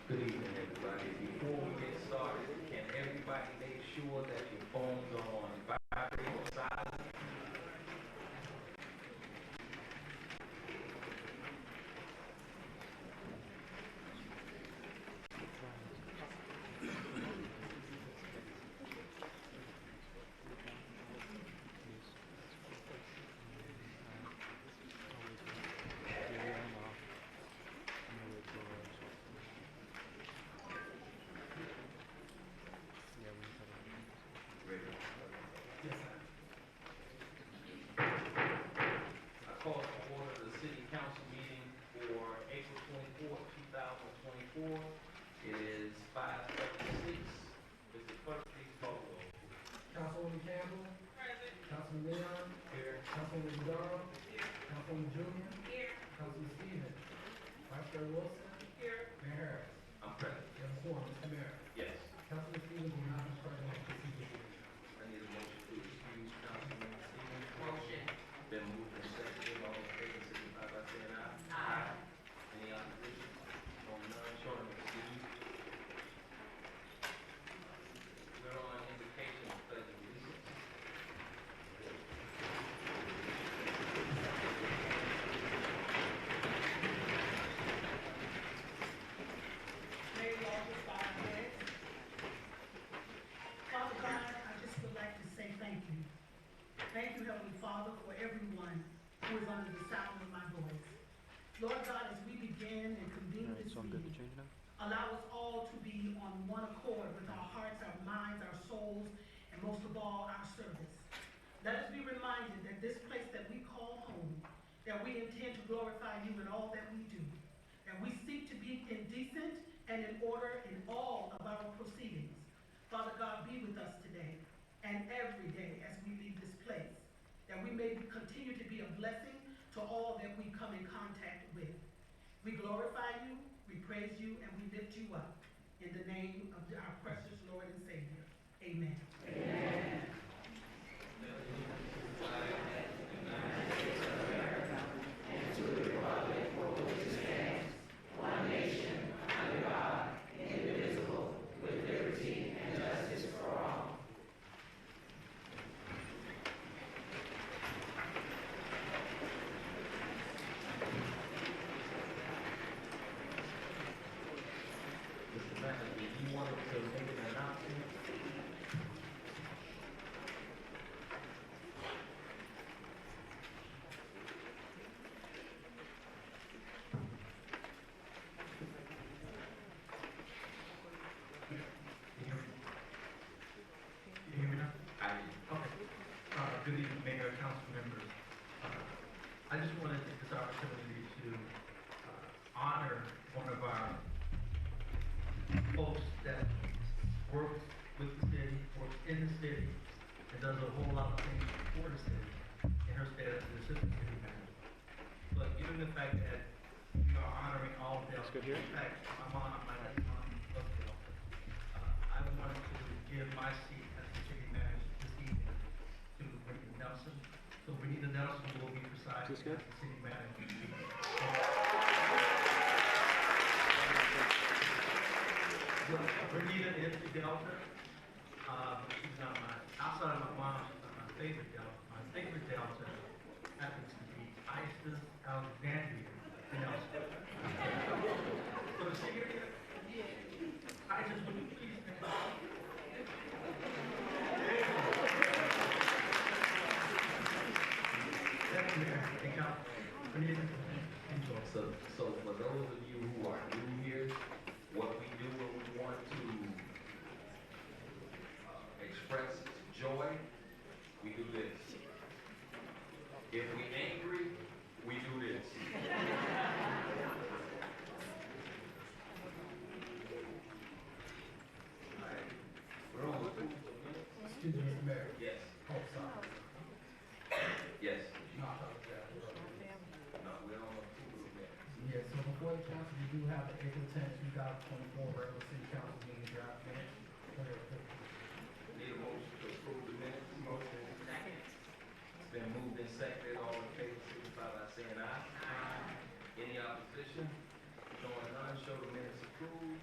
Good evening, everybody. Before we get started, can everybody make sure that your phones are on vibrate or silent? It is 5:36. Mr. Clerk, please call the roll. Councilwoman Campbell. Present. Councilman Leon. Here. Councilwoman Zadaro. Here. Councilwoman Junior. Here. Councilman Stevens. Vice Chair Wilson. Here. Mayor Harris. I'm present. You have a quorum, Mr. Mayor. Yes. Councilman Stevens will not be present at this evening. I need a motion to excuse Councilman Stevens. Motion. Been moved and seconded. All in favor, signify by saying aye. Aye. Any opposition? No, none. Short of excuse. We're on invocation of pledge of allegiance. May we all just bow our heads. Father God, I just would like to say thank you. Thank you, Heavenly Father, for everyone who is under the sound of my voice. Lord God, as we begin and convene this meeting, Allow us all to be on one accord with our hearts, our minds, our souls, and most of all, our service. Let us be reminded that this place that we call home, that we intend to glorify you in all that we do, that we seek to be indecent and in order in all of our proceedings. Father God, be with us today and every day as we leave this place, that we may continue to be a blessing to all that we come in contact with. We glorify you, we praise you, and we lift you up. In the name of our precious Lord and Savior. Amen. Amen. You wanted to make an announcement? Can you hear me now? I Okay. Good evening, Mayor, council members. I just wanted to take this opportunity to honor one of our folks that works with the city, works in the city, and does a whole lot of things for the city, in her status as the assistant city manager. But given the fact that we are honoring all of them, in fact, my mom, my late mom, was Delta. I wanted to give my seat as the city manager this evening to Renita Nelson. So Renita Nelson will be presiding as the city manager. Renita is the Delta. She's not outside of my mom, she's not my favorite Delta. My favorite Delta happens to be Isis Alexandria Nelson. So is she here yet? Isis, would you please stand up? Thank you, Mayor. Thank you. Renita, enjoy. So for those of you who are new here, what we do when we want to express joy, we do this. If we angry, we do this. All right. We're on the Excuse me, Mr. Mayor. Yes. Oh, sorry. Yes. No, I apologize. No, we're on the approval of minutes. Yeah, so before the council, we do have the April 10th, 2024 regular city council meeting draft minutes. Need a motion to approve the minutes? Motion. It's been moved and seconded. All in favor, signify by saying aye. Aye. Any opposition? Showing none, show the minutes approved.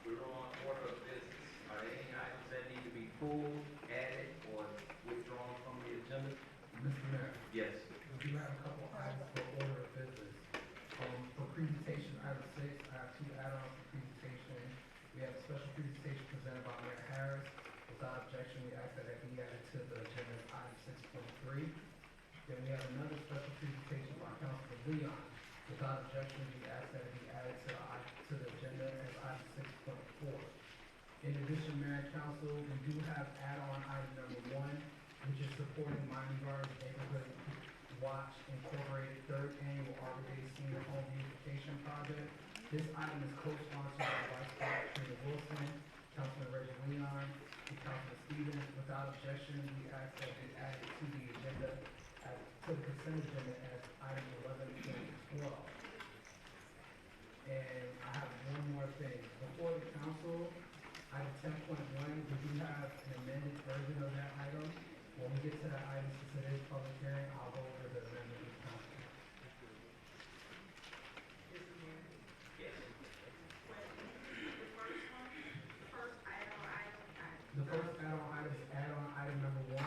We're on order of business. Are there any items that need to be pulled, added, or withdrawn from the agenda? Mr. Mayor, Yes. we do have a couple items for order of business. For presentation, item 6, I have 2 add-ons for presentation. We have a special presentation presented by Mayor Harris. Without objection, we ask that it be added to the agenda as item 6.3. Then we have another special presentation by Councilman Leon. Without objection, we ask that it be added to the agenda as item 6.4. In addition, Mayor and Council, we do have add-on item number 1, which is supporting Miami Gardens Neighborhood Watch Incorporated 3rd Annual Arbor Day Senior Home Beautification Project. This item is co-sponsored by Vice Mayor Trina Wilson, Councilman Reggie Leon, and Councilman Stevens. Without objection, we ask that it added to the agenda, to the consent agenda as item 11.12. And I have one more thing. Before the council, item 10.1, we do have an amended version of that item. When we get to that item for today's public hearing, I'll go over the amendment with council. Yes. The first add-on item is add-on item number 1.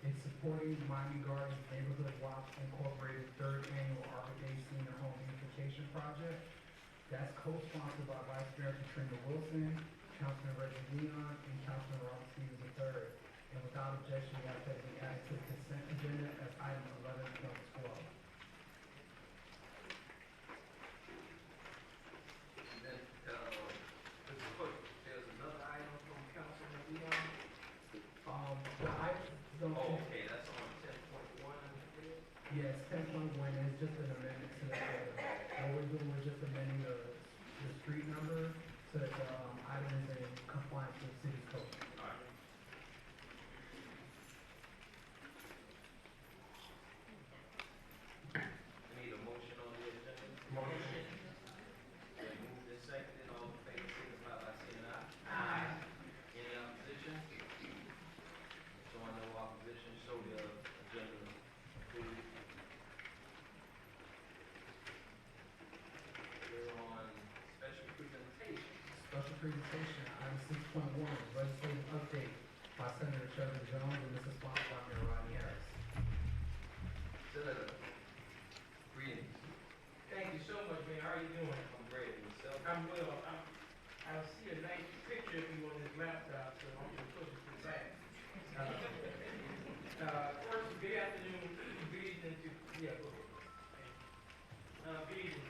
It's supporting Miami Gardens Neighborhood Watch Incorporated 3rd Annual Arbor Day Senior Home Beautification Project. That's co-sponsored by Vice Mayor Trina Wilson, Councilman Reggie Leon, and Councilman Robert Stevens III. And without objection, we ask that it be added to the consent agenda as item 11.12. Then, it's just an amendment to the, what we're doing, we're just amending the street number so that the item is in compliance with the city's code. All right. I need a motion on the agenda. Motion. Been moved and seconded, all in favor, signify by saying aye. Aye. Any opposition? Showing no opposition, show the agenda approved. We're on special presentation. Special presentation, item 6.1, legislative update by Senator SHEVRIN Jones, and this is sponsored by Mayor Rodney Harris. Senator, greetings. Thank you so much, man. How are you doing? I'm great, and yourself? I'm well. I see a nice picture of you on this laptop, so I'm going to push it to the back. First, good afternoon, good evening to, yeah, go ahead. Good evening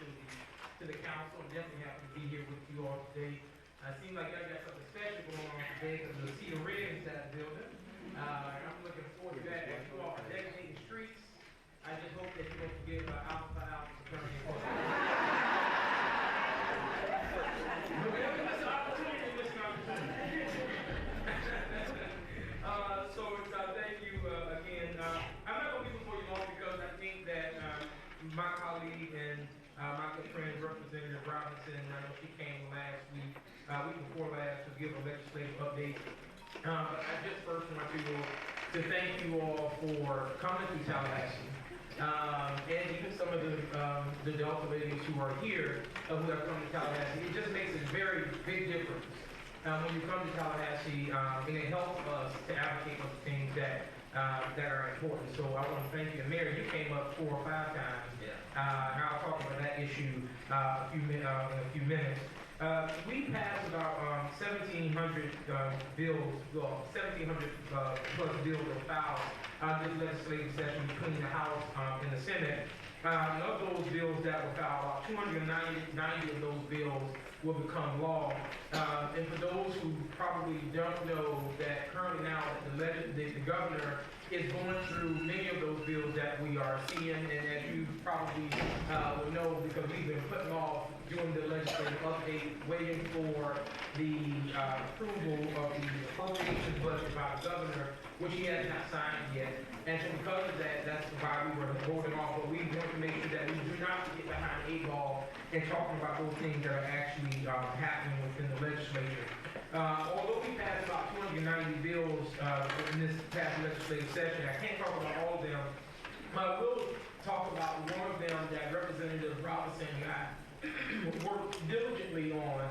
to the council. I'm definitely happy to be here with you all today. It seems like y'all got something special going on today because the see the red inside the building. I'm looking forward to that. As you all are decorating streets, I just hope that you don't forget about Alpha Alpha Fraternity. Miss an opportunity, miss an opportunity. Thank you again. I'm not going to be before you long because I think that my colleague and my good friend Representative Robinson, I know she came last week before last, to give a legislative update. But I just first want to thank you all for coming to Tallahassee. And even some of the Delta ladies who are here, who have come to Tallahassee. It just makes a very big difference when you come to Tallahassee, and it helps us to advocate for things that are important. So I want to thank you. And Mayor, you came up 4 or 5 times. Yeah. And I'll talk about that issue in a few minutes. We passed about 1,700 bills, well, 1,700 plus bills were filed this legislative session between the House and the Senate. And of those bills that were filed, about 290 of those bills will become law. And for those who probably don't know that currently now the governor is going through many of those bills that we are seeing, and as you probably will know, because we've been putting off doing the legislative update, waiting for the approval of the appropriations budget by the governor, which he has not signed yet. And so because of that, that's why we were holding off. But we want to make sure that we do not get behind the 8 ball and talking about those things that are actually happening within the legislature. Although we passed about 290 bills in this past legislative session, I can't talk about all of them. But we'll talk about one of them that Representative Robinson and I worked diligently on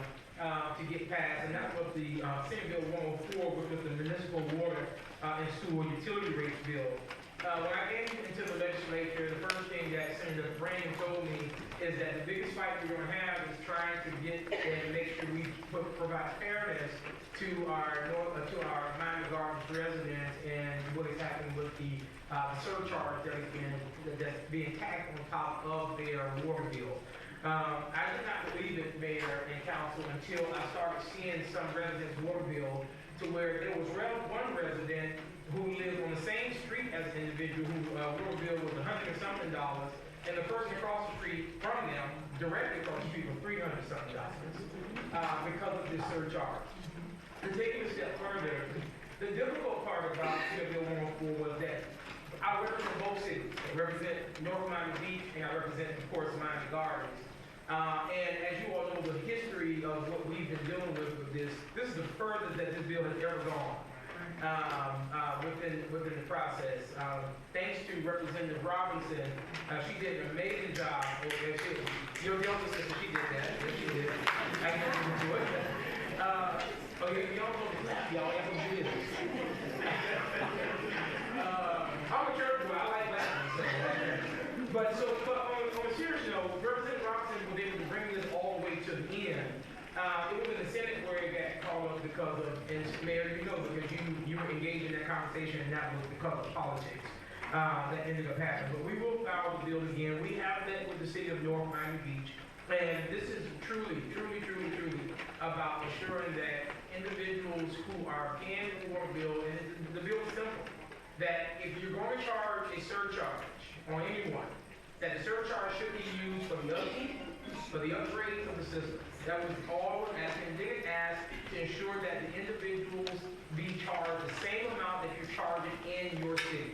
to get passed, and that was the Senate Bill 104, which was the Municipal Water and Sewer Utility Rates Bill. When I came into the legislature, the first thing that Senator Brandon told me is that the biggest fight we're going to have is trying to get and make sure we provide fairness to our Miami Gardens residents and what is happening with the surcharge that's being tacked on top of their water bill. I did not believe it, Mayor and Council, until I started seeing some residents' water bill to where there was one resident who lived on the same street as an individual whose water bill was $100 and something, and the person across the street from them, directly across the street, was $300 and something because of this surcharge. To take it a step further, the difficult part about Senate Bill 104 was that I represent both cities. I represent North Miami Beach, and I represent, of course, Miami Gardens. And as you all know, the history of what we've been dealing with this is the furthest that this bill has ever gone within the process. Thanks to Representative Robinson, she did an amazing job. Your younger sister, she did that. Yes, she did. I can do it. Y'all know the clap, y'all. That's what it is. I'm a church boy. I like laughing. But on a serious note, Representative Robinson was able to bring this all the way to the end. It was in the Senate where it got called up because of, and Mayor, you know, because you were engaged in that conversation, and that was because of politics that ended up happening. But we will file the bill again. We have met with the city of North Miami Beach, and this is truly about ensuring that individuals who are paying the water bill, and the bill is simple, that if you're going to charge a surcharge on anyone, that the surcharge should be used for the upkeep, for the upgrade of the system. That was all we're asking. And then it asked to ensure that the individuals be charged the same amount that you're charging in your city.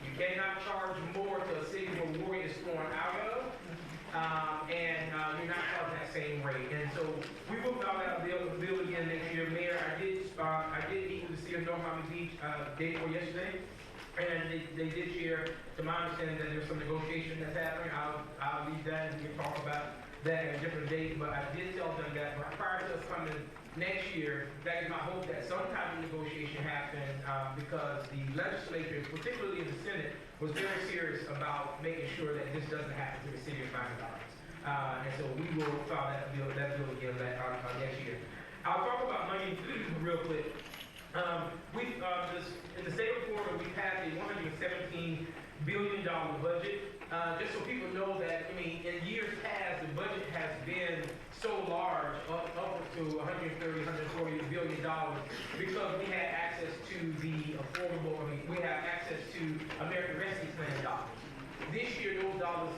You cannot charge more to a city where water is flowing out of, and you're not charging that same rate. And so we will file that bill again next year. Mayor, I did meet with the city of North Miami Beach day before yesterday, and they did share, to my understanding, that there's some negotiation that's happening. I'll leave that and we can talk about that at a different date. But I did tell them that prior to us coming next year, that is my hope that some type of negotiation happen, because the legislature, particularly in the Senate, was very serious about making sure that this doesn't happen to the city of Miami Gardens. And so we will file that bill again next year. I'll talk about money real quick. In the state of Florida, we passed a $117 billion budget. Just so people know that, I mean, in years past, the budget has been so large, upwards to $130, $140 billion, because we had access to the affordable, we have access to American Rescue Plan dollars. This year, those dollars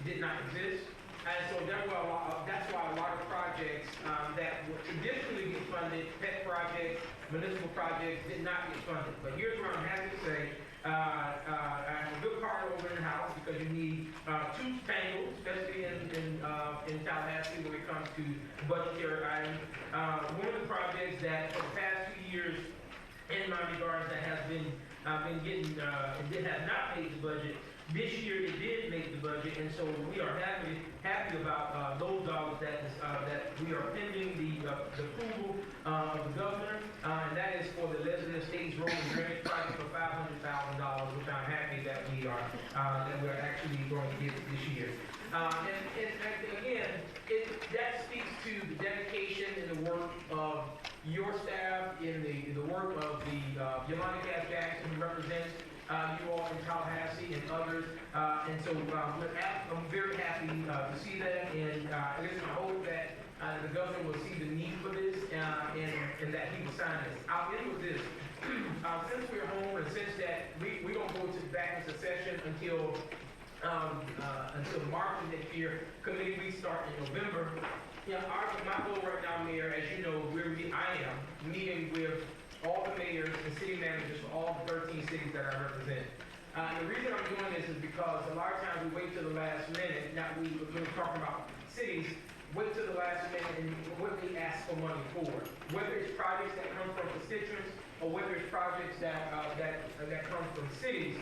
did not exist. And so that's why a lot of projects that would traditionally get funded, pet projects, municipal projects, did not get funded. But here's what I'm happy to say. I have a good partner over in the house, because you need two spangles, especially in Tallahassee when it comes to budgetary items. One of the projects that for the past 2 years in Miami Gardens that has been getting, it has not made the budget. This year it did make the budget, and so we are happy about those dollars that we are pending the approval of the governor, and that is for the Lesbian Estates Road and Drainage Project for $500,000, which I'm happy that we are actually going to get this year. And again, that speaks to the dedication and the work of your staff, in the work of the Yolanda Cass Jackson, who represents you all in Tallahassee and others, and so I'm very happy to see that, and listen, I hope that the governor will see the need for this, and that he will sign this. I'll end with this. Since we're home, and since that we don't go back into session until March of next year, committee weeks start in November. Yeah, my goal right now, Mayor, as you know, I am meeting with all the mayors and city managers for all the 13 cities that I represent. The reason I'm doing this is because a lot of times we wait till the last minute. Now we were talking about cities, wait till the last minute and what they ask for money for. Whether it's projects that come from constituents or whether it's projects that come from cities,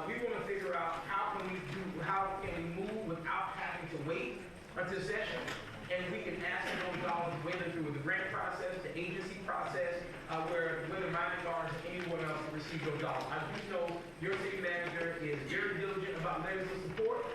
we want to figure out how can we move without having to wait until session. And we can ask for those dollars whether through the grant process, the agency process, whether Miami Gardens or anyone else will receive those dollars. I do know your city manager is very diligent about letting us support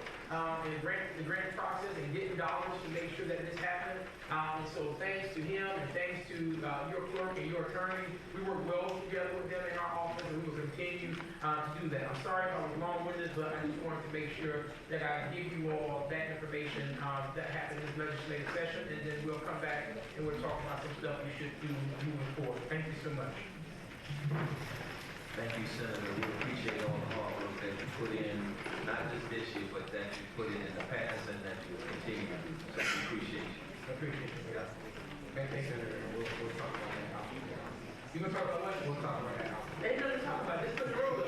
in the grant process and getting dollars to make sure that this happens. And so thanks to him and thanks to your clerk and your attorney, we work well together with them in our office, and we will continue to do that. I'm sorry if I was long-winded, but I just wanted to make sure that I give you all that information that happened in this legislative session, and then we'll come back and we'll talk about some stuff we should do moving forward. Thank you so much. Thank you, Senator. We appreciate all the hard work that you put in, not just this year, but that you put in the past and that you will continue to do. So we appreciate you. I appreciate you. Yeah. Thank you, Senator. We'll talk about that now. You gonna talk about what? We'll talk about that now. Ain't nothing to talk about. This is the road.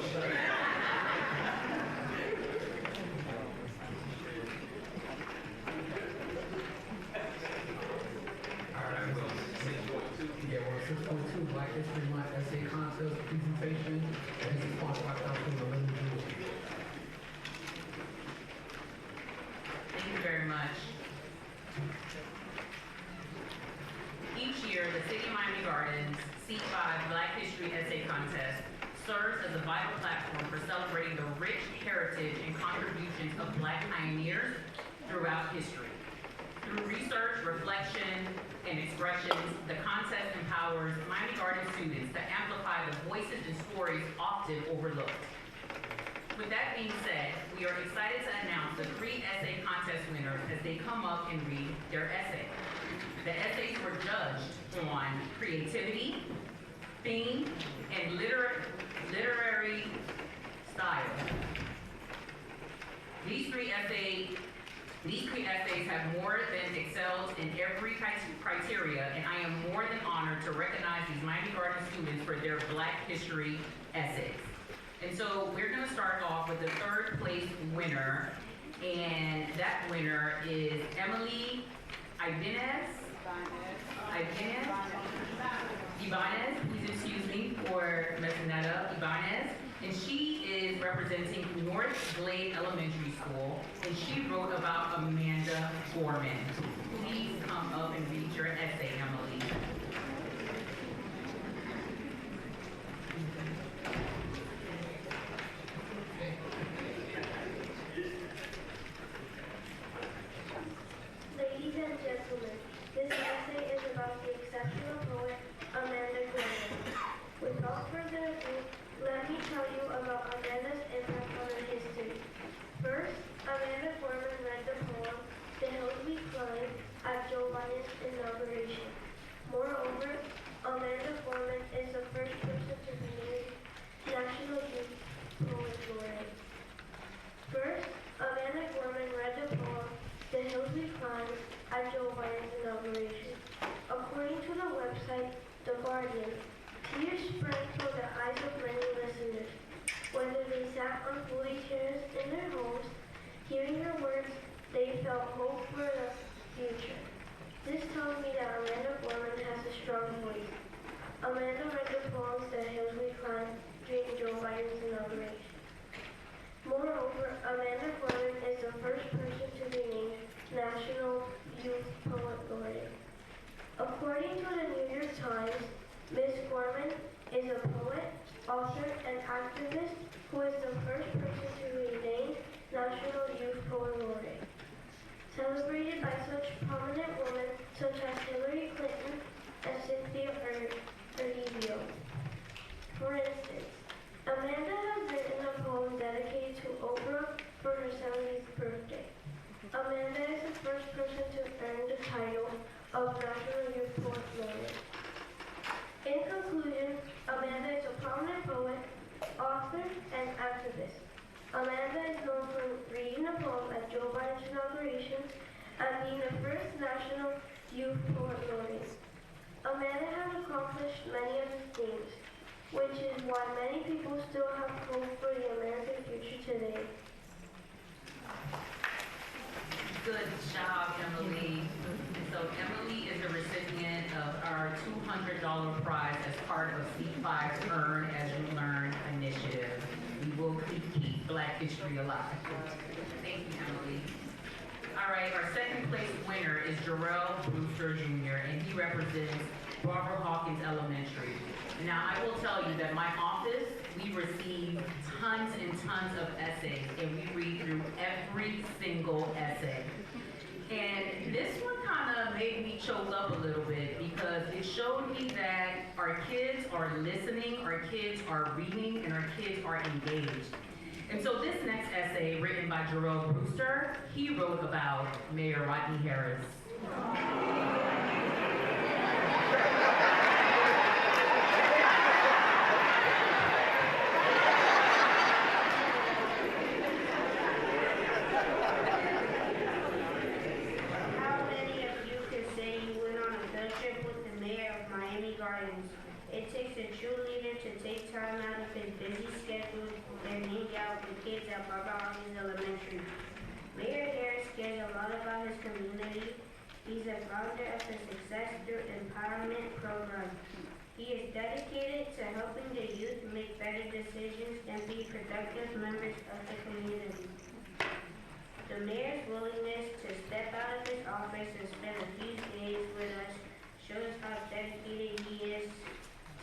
Yeah, we're 6.2, Black History Month essay contest presentation. This is sponsored by Councilman Linda Jewell. Thank you very much. Each year, the City of Miami Gardens C5 Black History Essay Contest serves as a vital platform for celebrating the rich heritage and contributions of Black pioneers throughout history. Through research, reflection, and expressions, the contest empowers Miami Gardens students to amplify the voices and stories often overlooked. With that being said, we are excited to announce the 3 essay contest winners as they come up and read their essay. The essays were judged on creativity, theme, and literary style. These three essays have more than excelled in every criteria, and I am more than honored to recognize these Miami Gardens students for their Black History essays. And so we're gonna start off with the third place winner, and that winner is Emily Ibanez, please excuse me for messing that up, Ibanez. And she is representing North Glade Elementary School, and she wrote about Amanda Gorman. Please come up and read your essay, Emily. Ladies and gentlemen, this essay is about the exceptional poet Amanda Gorman. Without further ado, let me tell you about Amanda's impact on our history. First, Amanda Gorman read the poem, The Hills We Climb, at Joe Biden's inauguration. Moreover, Amanda Gorman is the first person to be named National Youth Poet Laureate. First, Amanda Gorman read the poem, The Hills We Climb, at Joe Biden's inauguration. According to the website, The Guardian, tears sprang from the eyes of many listeners, whether they sat on folding chairs in their homes. Hearing her words, they felt hope for the future. This tells me that Amanda Gorman has a strong voice. Amanda read the poems The Hills We Climb during Joe Biden's inauguration. Moreover, Amanda Gorman is the first person to be named National Youth Poet Laureate. According to the New York Times, Ms. Gorman is a poet, author, and activist who is the first person to be named National Youth Poet Laureate. Celebrated by such prominent women such as Hillary Clinton and Cynthia Erivo. For instance, Amanda has written a poem dedicated to Oprah for her 70th birthday. Amanda is the first person to earn the title of National Youth Poet Laureate. In conclusion, Amanda is a prominent poet, author, and activist. Amanda is known for reading a poem at Joe Biden's inauguration and being the first National Youth Poet Laureate. Amanda has accomplished many of these things, which is why many people still have hope for the American future today. Good job, Emily. And so Emily is the recipient of our $200 prize as part of C5's Earn As You Learn initiative. We will keep Black history alive. Thank you, Emily. All right, our second place winner is Jarrell Brewster Jr., and he represents Barbara Hawkins Elementary. Now, I will tell you that my office, we receive tons and tons of essays, and we read through every single essay. And this one kind of made me choke up a little bit because it showed me that our kids are listening, our kids are reading, and our kids are engaged. And so this next essay, written by Jarrell Brewster, he wrote about Mayor Rodney Harris. It takes a true leader to take time out of his busy schedule and hang out with kids at Barbara Hawkins Elementary. Mayor Harris cares a lot about his community. He's a founder of the Success Through Empowerment program. He is dedicated to helping the youth make better decisions and be productive members of the community. The mayor's willingness to step out of his office and spend a few days with us shows how dedicated he is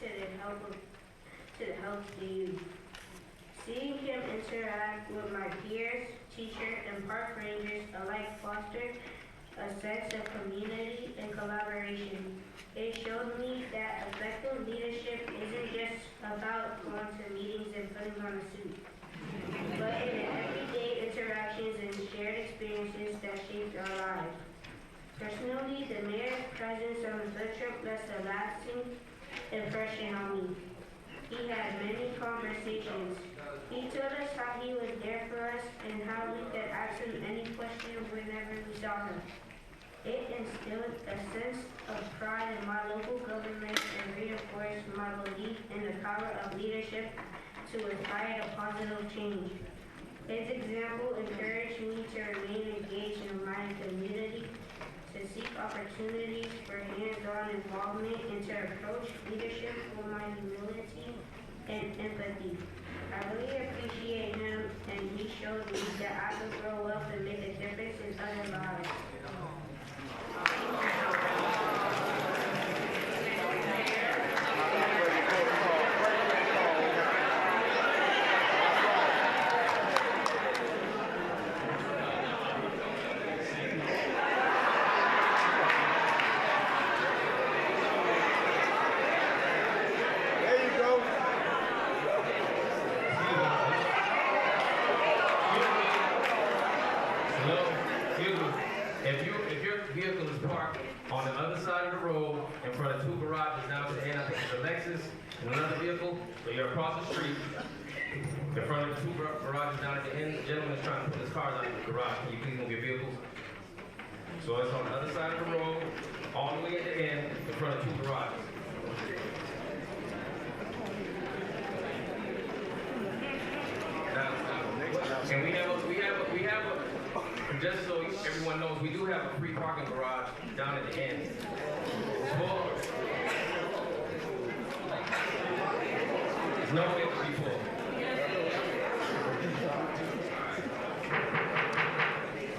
to the help of the youth. Seeing him interact with my peers, teachers, and park rangers alike fostered a sense of community and collaboration. It showed me that effective leadership isn't just about going to meetings and putting on a suit, but in the everyday interactions and shared experiences that shaped our lives. Personally, the mayor's presence on the food trip left a lasting impression on me. He had many conversations He told us how he was there for us and how we could ask him any question whenever we saw him. It instilled a sense of pride in my local government and reinforced my belief in the power of leadership to inspire a positive change. His example encouraged me to remain engaged in my community, to seek opportunities for hands-on involvement, and to approach leadership with my humility and empathy. I really appreciate him, and he showed me that I could grow up and make a difference in other lives. If your vehicle is parked on the other side of the road in front of two garages down to the end, I think it's a Lexus and another vehicle, so you're across the street in front of the two garages down at the end, the gentleman is trying to put his cars out of the garage. Can you please move your vehicles? So it's on the other side of the road, all the way at the end, in front of two garages. And just so everyone knows, we do have a free parking garage down at the end. It's full. There's no way to be full.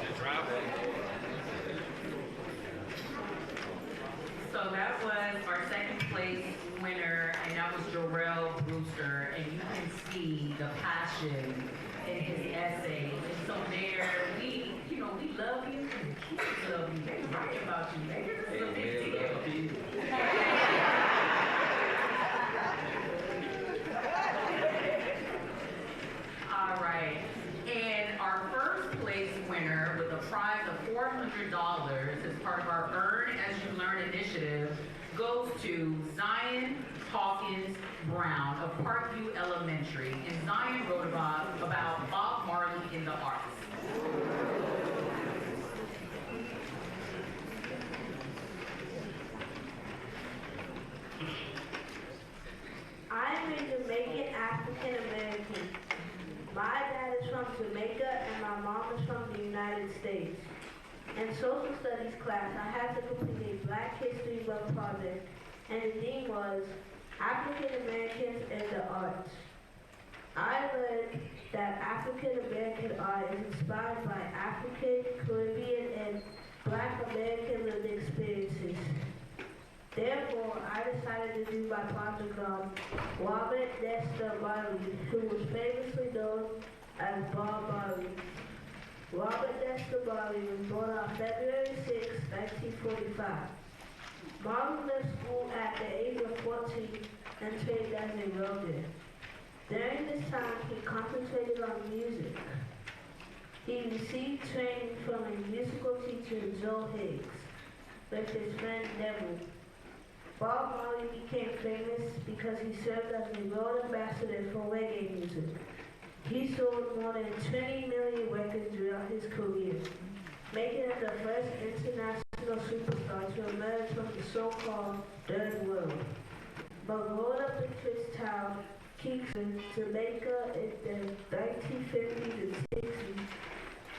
Just drive it. So that was our second place winner, and that was Jarrell Brewster, and you can see the passion in his essay. And so there, we love you, and the kids love you. They write about you. This is a big deal. All right. And our first place winner with a prize of $400 as part of our Earn As You Learn initiative goes to Zion Hawkins Brown of Parkview Elementary. And Zion wrote about Bob Marley in the arts. I'm a Jamaican African American. My dad is from Jamaica and my mom is from the United States. In social studies class, I had to complete a Black History Month project, and the theme was African Americans and the Arts. I learned that African American art is inspired by African, Caribbean, and Black American lived experiences. Therefore, I decided to do my project on Robert Nesta Marley, who was famously known as Bob Marley. Robert Nesta Marley was born on February 6, 1945. Marley left school at the age of 14 and trained as a welder. During this time, he concentrated on music. He received training from a musical teacher, Joe Higgs, with his friend Neville. Bob Marley became famous because he served as a world ambassador for reggae music. He sold more than 20 million records throughout his career, making him the first international superstar to emerge from the so-called third world. But growing up in Christown, Kingston, Jamaica in the 1950s and 60s,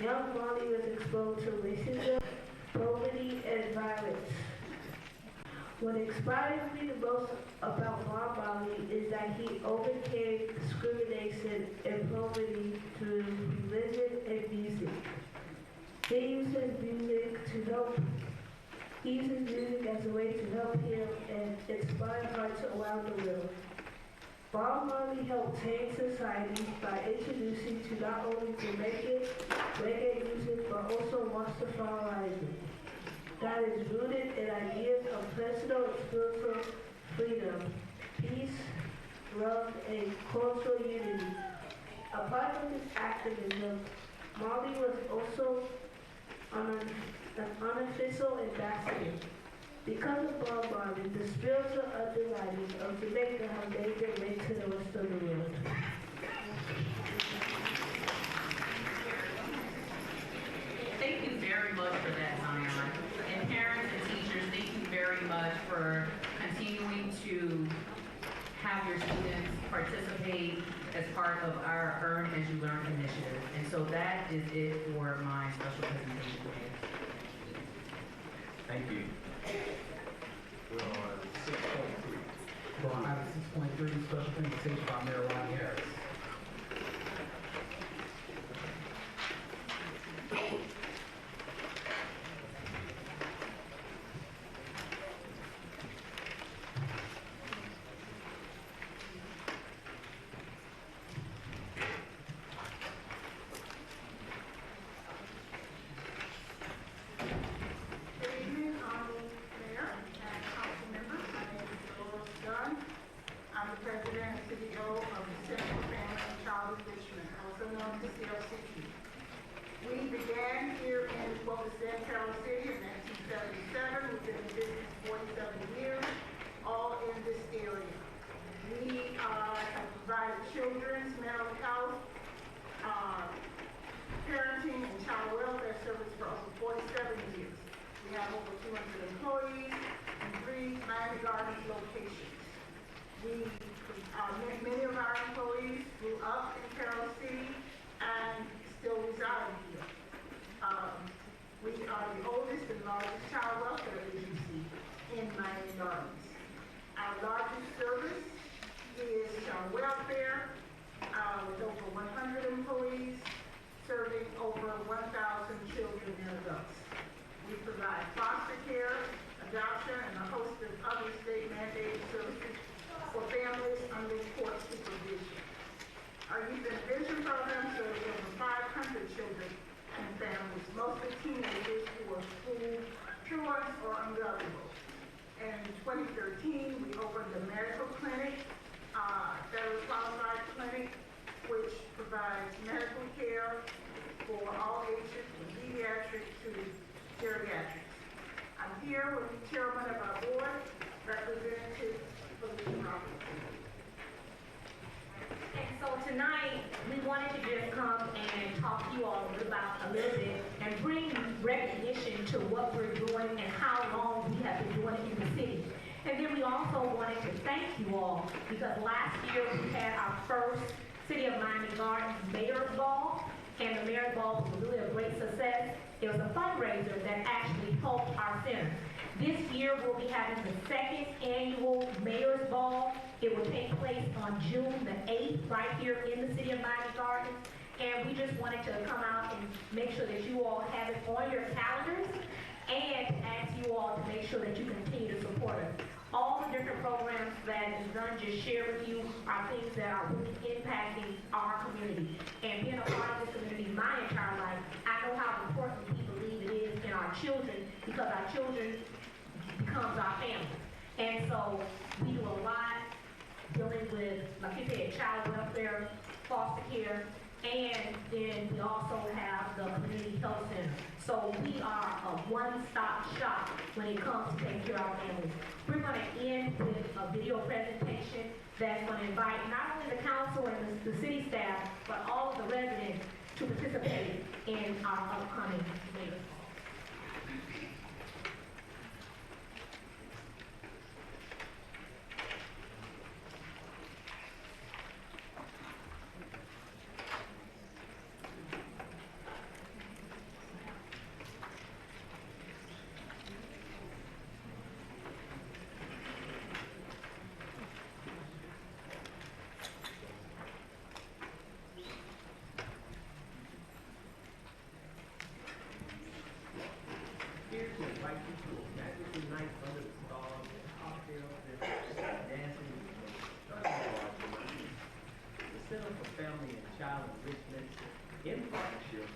young Marley was exposed to racism, poverty, and violence. What inspires me the most about Bob Marley is that he overcame discrimination and poverty through religion and music. He uses music as a way to help heal and inspire hearts around the world. Bob Marley helped change society by introducing to not only Jamaican reggae music but also Rastafarianism that is rooted in ideas of personal and spiritual freedom, peace, love, and cultural unity. Apart from his activism, Marley was also an unofficial ambassador. Because of Bob Marley, the spiritual underlining of Jamaica has made their way to the rest of the world. Thank you very much for that, Zion. And parents and teachers, thank you very much for continuing to have your students participate as part of our Earn as You Learn initiative. And so that is it for my special presentation today. Thank you. We're on 6.3. For item 6.3, special presentation by Mayor Ronnie Harris. I'm the President and CEO of the Central Family and Child Enrichment, also known as CLCT. We began here in what was then Terraced City in 1977. We've been in business 47 years, all in this area. We have provided children's mental health, parenting, and child welfare service for over 47 years. We have over 200 employees in 3 Miami Gardens locations. Many of our employees grew up in Terraced City and still reside here. We are the oldest and largest child welfare agency in Miami Gardens. Our largest service is child welfare with over 100 employees serving over 1,000 children and adults. We provide foster care, adoption, and a host of other state-mandated services for families under court supervision. Our youth intervention program serves over 500 children and families, mostly teenagers who are school truants or ungovernable. In 2013, we opened a medical clinic, federally qualified clinic, which provides medical care for all ages, from pediatrics to geriatrics. I'm here with the chairman of our board, Representative And so tonight, we wanted to just come and talk to you all about a little bit and bring recognition to what we're doing and how long we have been doing it in the city. And then we also wanted to thank you all because last year we had our first City of Miami Gardens Mayor's Ball, and the Mayor's Ball was really a great success. It was a fundraiser that actually helped our center. This year, we'll be having the 2nd annual Mayor's Ball. It will take place on June the 8th, right here in the City of Miami Gardens. And we just wanted to come out and make sure that you all have it on your calendars and ask you all to make sure that you continue to support us. All the different programs that is done, just share with you, are things that are really impacting our community. And being a part of this community my entire life, I know how important we believe it is in our children because our children becomes our family. And so we do a lot dealing with, like you said, child welfare, foster care, and then we also have the community health center. So we are a one-stop shop when it comes to taking care of our families. We're going to end with a video presentation that's going to invite not only the council and the city staff, but all of the residents to participate in our upcoming Mayor's Ball. Here to invite you to a magical night under the stars, cocktails, and dancing with the stunning bars. The Center for Family and Child Enrichment, in partnership.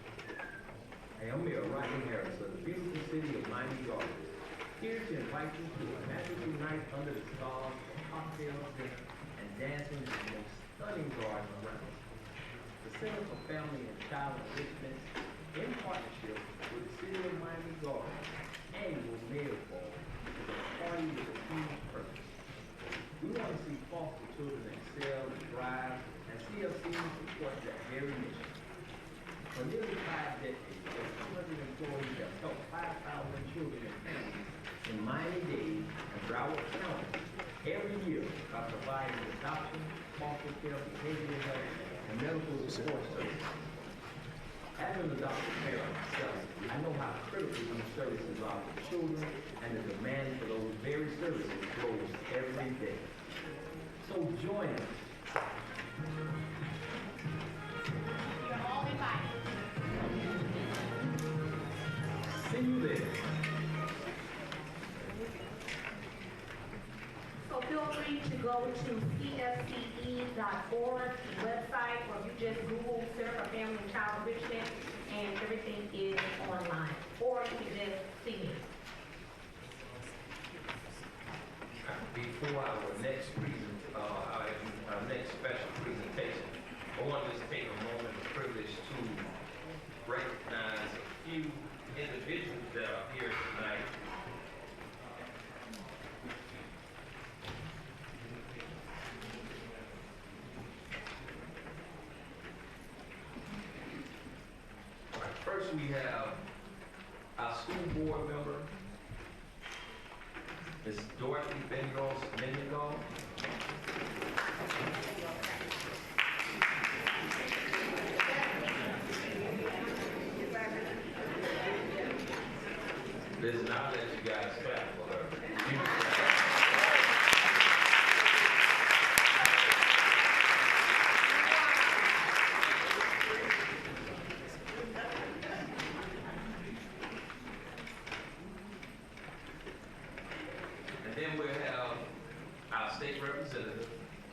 Hey, I'm Mayor Rodney Harris of the beautiful city of Miami Gardens. Here to invite you to a magical night under the stars, cocktails, and dancing with the most stunning garden around. The Center for Family and Child Enrichment, in partnership with the City of Miami Gardens, annual Mayor's Ball is a party with a huge purpose. We want to see foster children excel and thrive, and CLC support our county every year by providing adoption, foster care, behavioral health, and medical support services. As an adopted parent myself, I know how critical these services are for children, and the demand for those very services grows every day. So join us. You're all invited. See you there. So feel free to go to cfce.org website, or you just Google Center for Family and Child Enrichment, and everything is online. Or you can just see me. Before our next our next special presentation, I want to just take a moment of privilege to recognize a few individuals that are here tonight. All right, first we have our school board member, Ms. Dorothy Benigos. Listen, I'll let you guys clap for her. And then we'll have our state representative,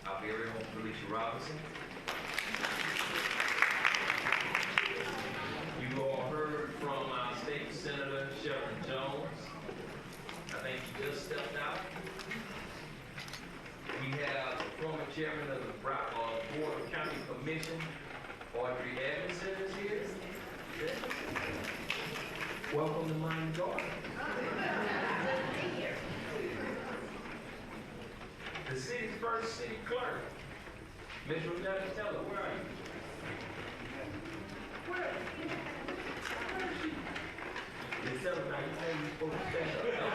our very own Felicia Robinson. You all heard from our state senator, SHEVRIN Jones. I think he just stepped out. We have the former chairman of the Board of County Commission, Audrey Edmondson is here. Yeah. Welcome to Miami Gardens. The city's first city clerk, Ms. Renetta Teller, where are you? Where is she? Ms. Teller, now you know you're supposed to stand up.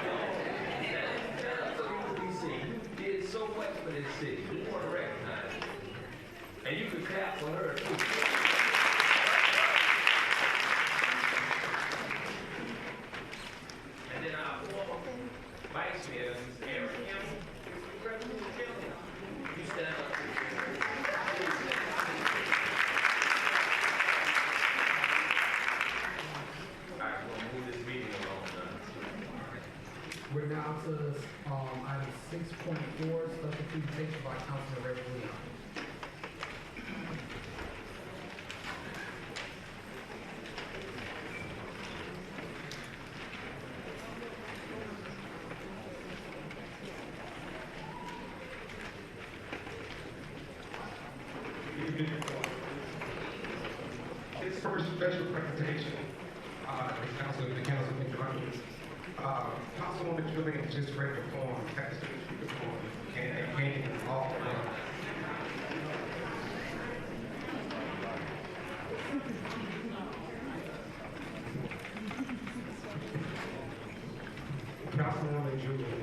Stand up so you can be seen. You did so much for this city. We want to recognize you. And you can clap for her too. And then our former vice mayor, Ms. Erin Campbell. You stand up. All right, we're gonna move this meeting along now. We're now to item 6.4, special presentation by Councilman Ray Leon. His first special presentation, the council interrupted. Councilwoman Julian just read the form, passed the form, and gave all of them. Councilwoman Julian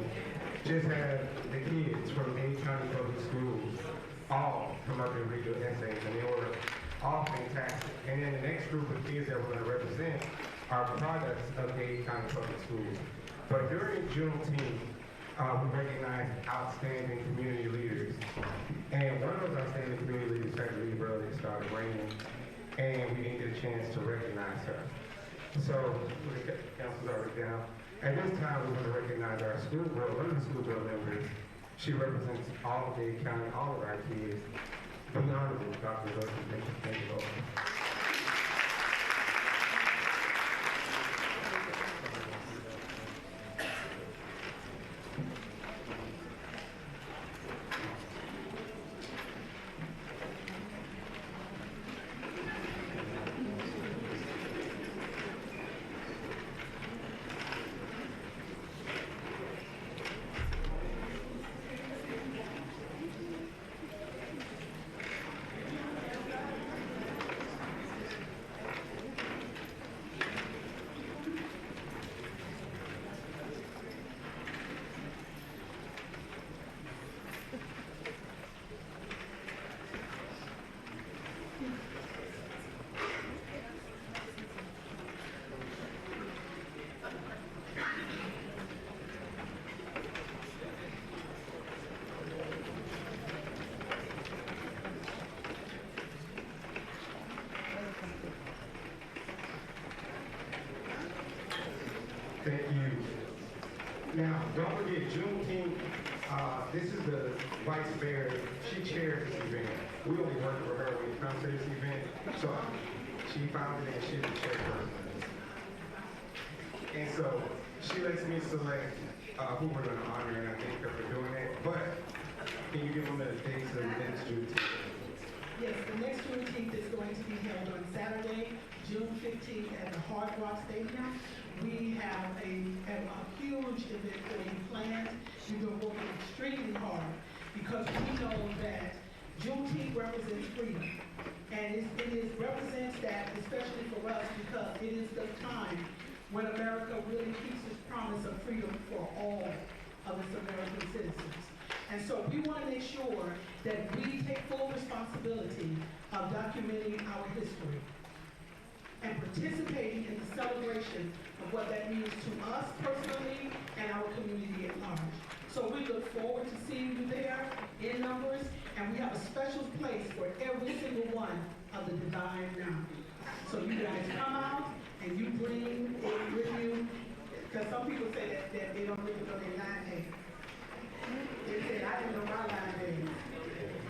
just had the kids from Dade County Public Schools all come up and read your essays, and they were all fantastic. And then the next group of kids that we're going to represent are products of Dade County Public Schools. But during Juneteenth, we recognized outstanding community leaders. And one of those outstanding community leaders had to leave early. It started raining, and we didn't get a chance to recognize her. So, the council's already down. At this time, we're going to recognize our school board, one of the school board members. She represents all of Dade County, all of our kids. The Honorable Dr. Dorothy Benigos. Thank you, Lord. Now, don't forget Juneteenth, this is the vice mayor, she chairs this event. We only work for her when it comes to this event, so she founded it and she's the chairperson. And so, she lets me select who we're gonna honor, and I thank her for doing that. But, can you give them the dates of the next Juneteenth? Yes, the next Juneteenth is going to be held on Saturday, June 15th at the Hard Rock Stadium. We have a huge event for you planned. We've been working extremely hard because we know that Juneteenth represents freedom. And it represents that, especially for us, because it is the time when America really keeps its promise of freedom for all of its American citizens. And so we want to make sure that we take full responsibility of documenting our history and participating in the celebration of what that means to us personally and our community at large. So we look forward to seeing you there in numbers, and we have a special place for every single one of the Divine Now. So you guys come out and you bring it with you, because some people say that they don't really know their line name. They said, I didn't know my line name,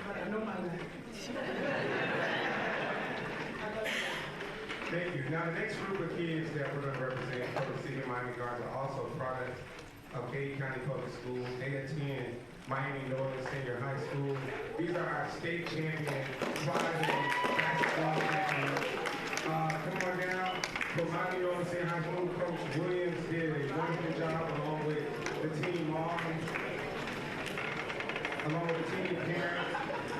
but I know my line. Thank you. Now, the next group of kids that we're going to represent for the City of Miami Gardens are also products of Dade County Public Schools. They attend Miami Northern Senior High School. These are our state champion private basketball champions. Come on down. For Miami Northern Senior High School, Coach Williams did a wonderful job along with the team along with the team parents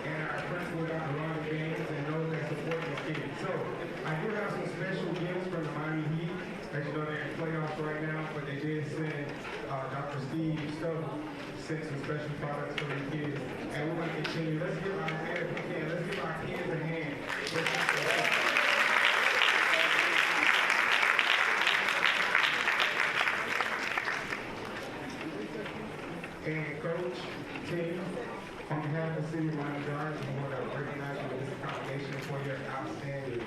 and our principal, Dr. Ronnie Gaines, and those that support the kids. So, I do have some special gifts from the Miami Heat. As you know, they're in playoffs right now, but they did send Dr. Steve Stowe sent some special products for the kids. And we're going to continue. Let's give our kids a hand. And Coach, team, on behalf of the City of Miami Gardens, we want to recognize you with this commendation for your outstanding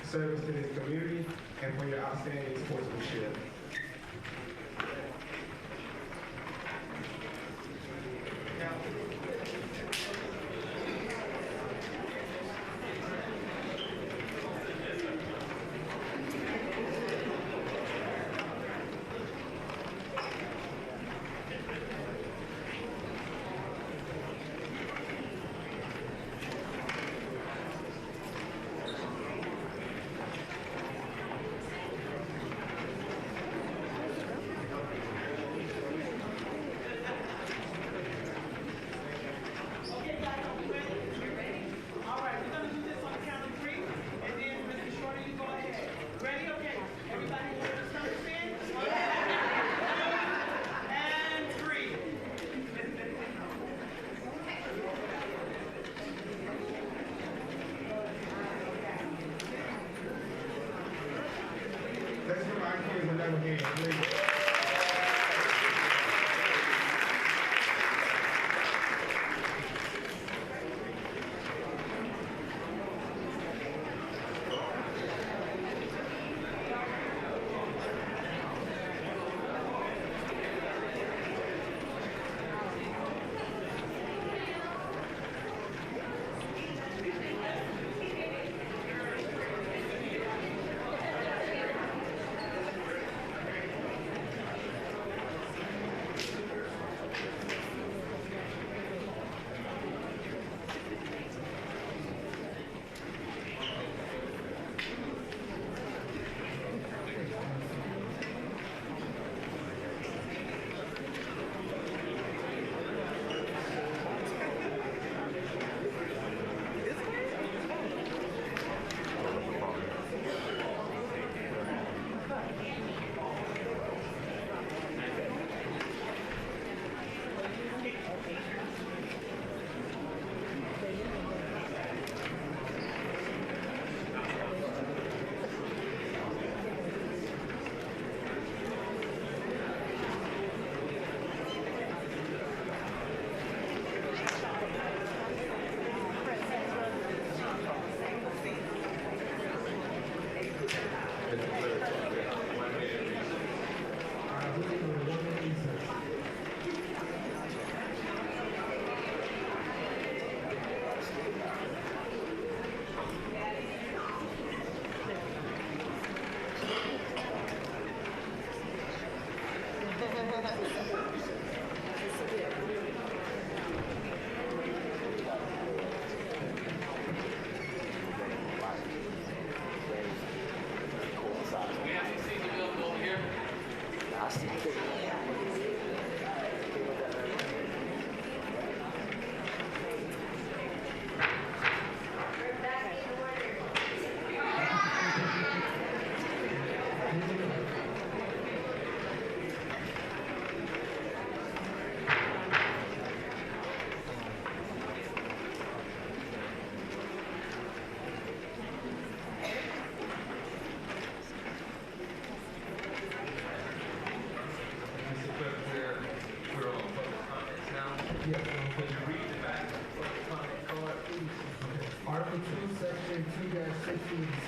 service to this community and for your outstanding sportsmanship. Let's give our kids another hand, please.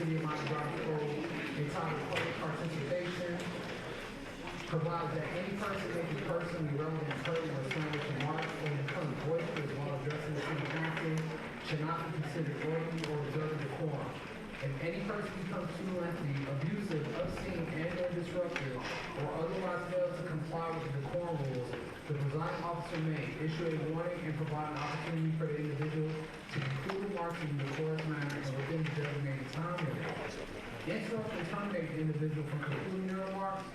City of Miami Gardens Code entitled Public Participation provides that any person making personally relevant, pertinent, or slanderous remarks or becoming boisterous while addressing the city council should not be considered orderly or observing decorum. If any person becomes too lengthy, abusive, obscene, and/or disruptive, or otherwise fails to comply with the decorum rules, the presiding officer may issue a warning and provide an opportunity for the individual to conclude remarks in a decorous manner and within the designated time limit. Interrupt and terminate the individual from concluding their remarks,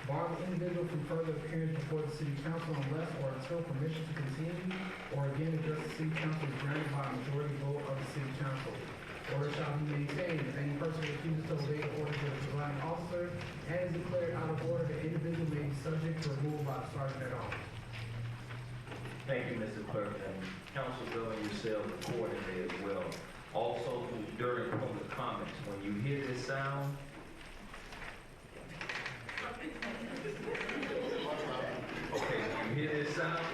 bar the individual from further appearance before the city council unless or until permission to continue or again address the city council is granted by a majority vote of the city council. Order shall be maintained if any person refuses to obey the orders of the presiding officer and is declared out of order, the individual may be subject to removal by the sergeant at arms. Thank you, Mr. Clerk, and council govern yourselves accordingly as well. Also, during public comments, when you hear this sound, okay, when you hear this sound,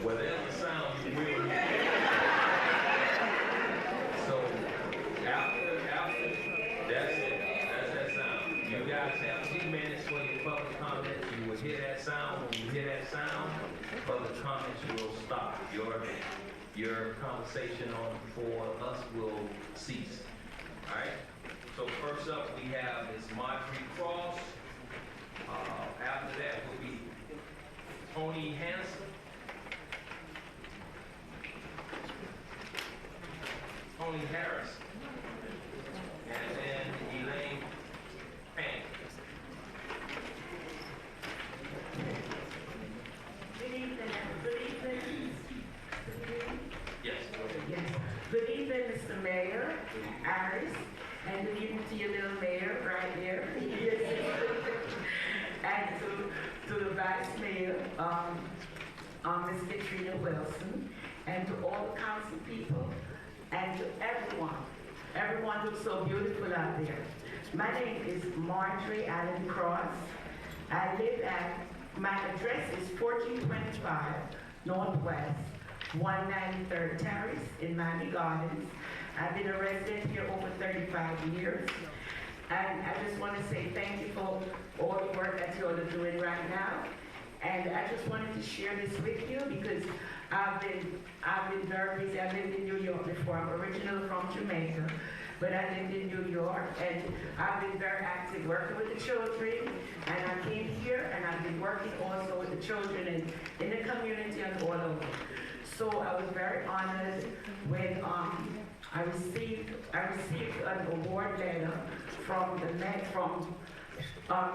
whatever sound you will hear. So, after, that's it, that's that sound. You guys have 2 minutes for your public comments. You will hear that sound. When you hear that sound, public comments will stop. Your conversation for us will cease. All right? So first up we have is Marjorie Cross. After that will be Tony Hanson. Tony Harris. And then Elaine Payne. Good evening. Yes, go ahead. Yes. Good evening, Mr. Mayor, Iris, and good evening to your little mayor right there. And to the Vice Mayor, Ms. Katrina Wilson, and to all the council people, and to everyone looks so beautiful out there. My name is Marjorie Allen Cross. I live at, my address is 1425 Northwest 193rd Terrace in Miami Gardens. I've been a resident here over 35 years. And I just want to say thank you for all the work that you're doing right now. And I just wanted to share this with you because I've been very busy. I lived in New York before. I'm originally from Jamaica, but I lived in New York, and I've been very active working with the children. And I came here, and I've been working also with the children in the community and all over. So I was very honored when I received an award letter from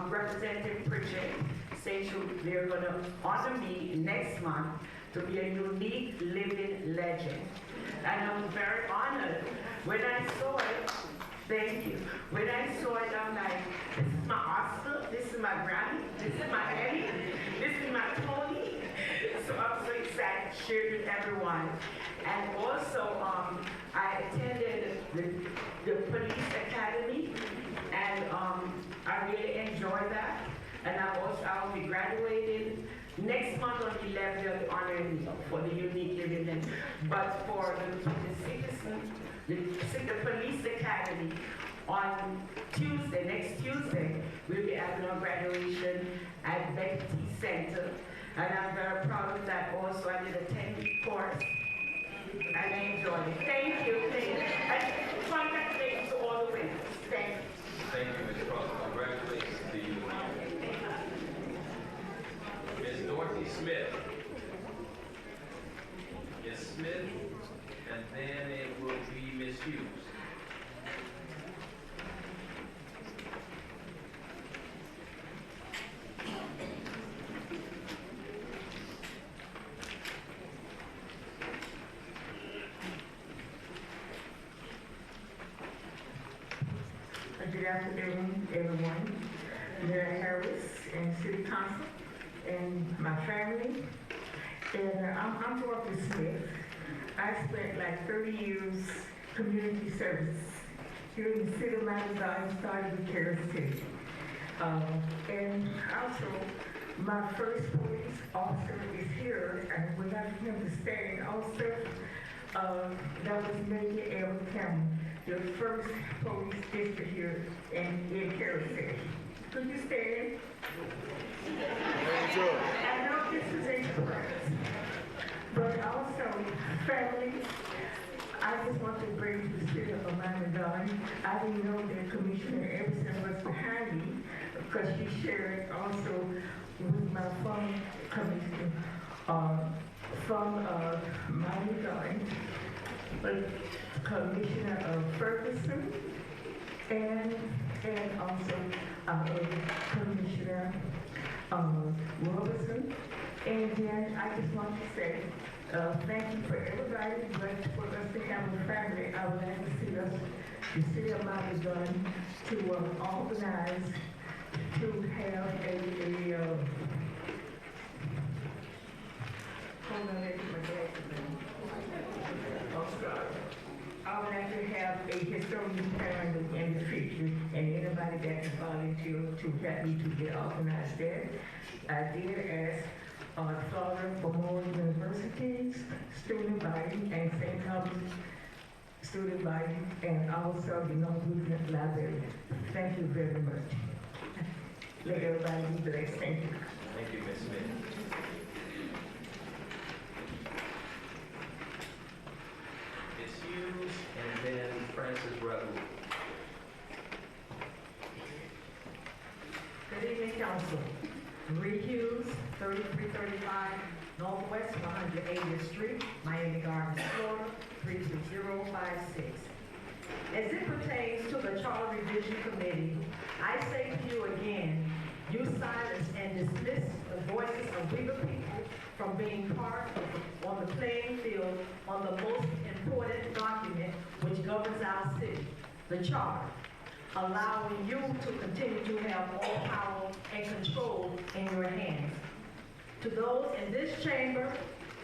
Representative Pritchett saying they're going to honor me next month to be a unique living legend. And I was very honored. When I saw it, thank you. When I saw it, I'm like, this is my Oscar, this is my Grammy, this is my Emmy, this is my Tony. So I'm so excited to share with everyone. And also, I attended the police academy, and I really enjoyed that. And I will be graduated next month on the 11th. They'll be honoring me for the unique living. But for the police academy on Tuesday, next Tuesday, we'll be having our graduation at Becky Center. And I'm very proud of that also. I did a 10-week course, and I enjoyed it. Thank you. And congratulations to all the winners. Thank you. Thank you, Ms. Cross. Congratulations to you. Ms. Dorothy Smith. Ms. Smith, and then it will be Ms. Hughes. Good afternoon, everyone. Mayor Harris and City Council and my family. And I'm Dorothy Smith. I spent like 30 years community service here in the city of Miami Gardens, started with TERRACE. And also, my first police officer is here, and we have him to stand also. that was Major Edward Cameron, the first police district here in TERRACE. Could you stand? I know this is a surprise, but also, family, I just want to bring to the spirit of Miami Valley. I didn't know that Commissioner Everson was behind me, because she shared also with my phone commission from Miami Valley, Commissioner Ferguson, and also Commissioner Robertson. And then I just want to say thank you for everybody, but for us to have a family, I would like to see us, the city of Miami Valley, to organize to have hold on, let me get my glasses on. I would like to have a historian calendar in the future, and anybody that can volunteer to help me to get organized there. I did ask Florida Memorial University's student body and St. Thomas student body, and also the non-movement library. Thank you very much. Let everybody be blessed. Thank you. Thank you, Ms. Smith. Ms. Hughes, and then Francis Raoul. Good evening, Council. Marie Hughes, 3335 Northwest 180th Street, Miami Gardens, Florida, 33056. As it pertains to the Charter Revision Committee, I say to you again, you silence and dismiss the voices of legal people from being part of, on the playing field on the most important document which governs our city, the Charter, allowing you to continue to have all power and control in your hands. To those in this chamber,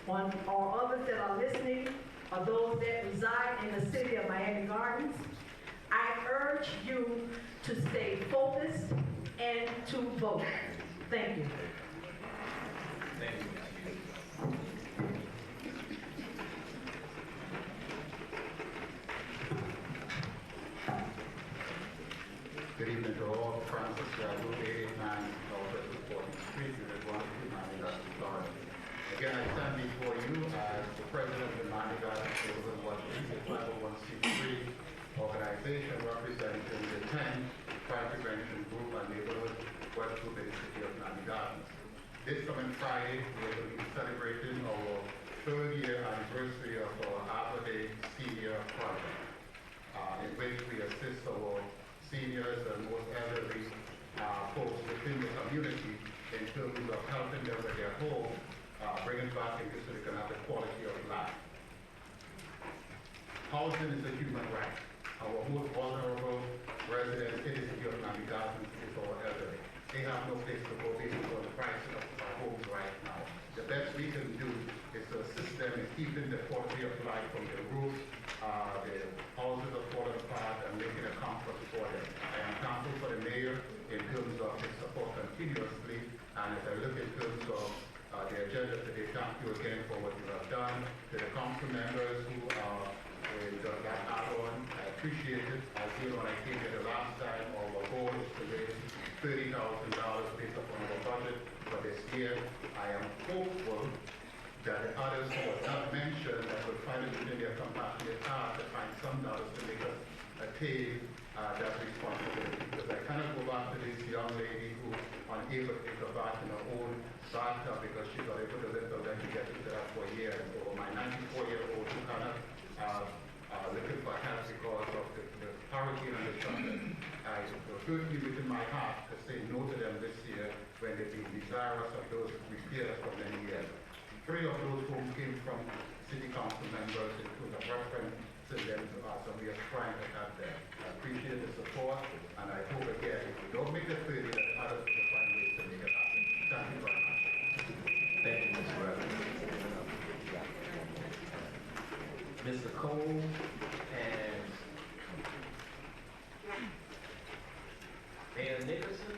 or others that are listening, or those that reside in the city of Miami Gardens, I urge you to stay focused and to vote. Thank you. Thank you, Ms. Hughes. Good evening to all. Francis Raoul, 889 Northwest 14th Street, Unit 1, Miami Gardens, Florida. Again, I stand before you as the president of the Miami Gardens Children Watching, a 501c3 organization representing the 10 crime prevention group and neighborhood watch group in the city of Miami Gardens. This coming Friday, we will be celebrating our 3rd year anniversary of our Arbor Day Senior Project, in which we assist our seniors and most elderly folks within the community in terms of helping them with their home, bringing back into so they can have the quality of life. Housing is a human right. Our most vulnerable residents in the city of Miami Gardens is our elderly. They have no place to go based on the prices of our homes right now. The best we can do is to assist them in keeping the quality of life from the roof, the houses are falling apart, and making a comfort for them. I am thankful for the mayor in terms of his support continuously, and as I look in terms of the agenda today, thank you again for what you have done. To the council members who are with that add-on, I appreciate it. As you know, when I came here the last time, our goal is to raise $30,000 based upon our budget for this year. I am hopeful that the others who were not mentioned that will find it within their compassionate heart to find some dollars to make us attain that responsibility. Because I cannot go back to this young lady who unable to take a bath in her own bathtub because she's not able to lift her leg to get into that for years. So my 94-year-old who cannot looking for help because of the hurricane and the thunder. I hurt me within my heart to say no to them this year when they've been desirous of those repairs for many years. 3 of those homes came from city council members, including a reference to them to us, and we are trying to have them. I appreciate the support, and I hope again, if we don't make it 30, that others will find ways to make it happen. Thank you very much. Thank you, Mr. Reverend. Mr. Cole and Mayor Nicholson.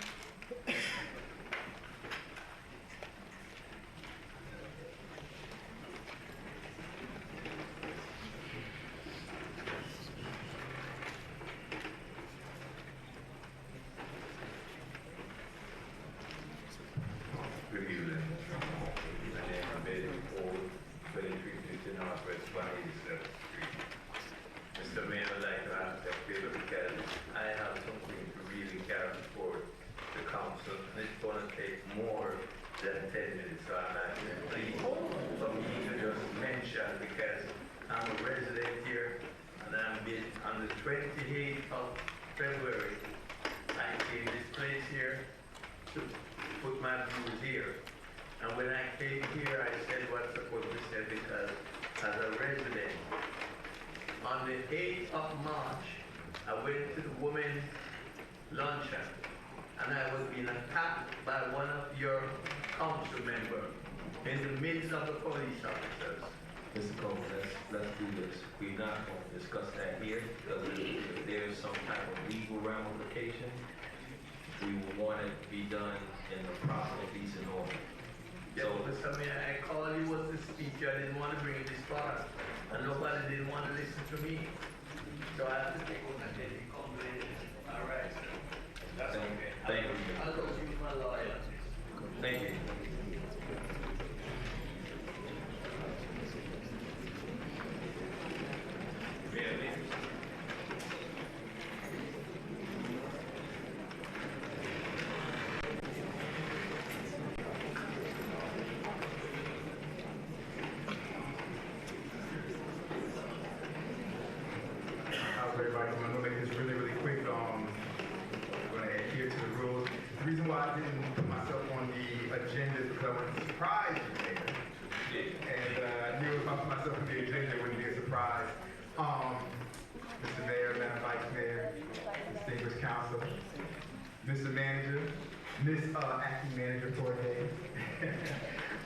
take more than 10 minutes, so I'm asking please for me to just mention, because I'm a resident here, and on the 28th of February, I came this place here to put my views here. And when I came here, I said what's supposed to say, because as a resident, on the 8th of March, I went to the women's luncheon, and I was being attacked by one of your council members in the midst of the police officers. Mr. Coleman, let's do this. We're not going to discuss that here, because if there's some type of legal ramification, we will want it to be done in the proper, decent order. So, Mr. Mayor, I called you as the speaker. I didn't want to bring this far, and nobody didn't want to listen to me. So I have to take over and take conversation. All right, sir. That's okay. Thank you. I'll go to my lawyer. Thank you. Really? How's everybody doing? I'm gonna make this really, really quick. I'm gonna adhere to the rules. The reason why I didn't put myself on the agenda is because I wanted to surprise you, Mayor. And I knew if I put myself on the agenda, it wouldn't be a surprise. Mr. Mayor, Madam Vice Mayor, distinguished council, Mr. Manager, Miss Acting Manager for a day,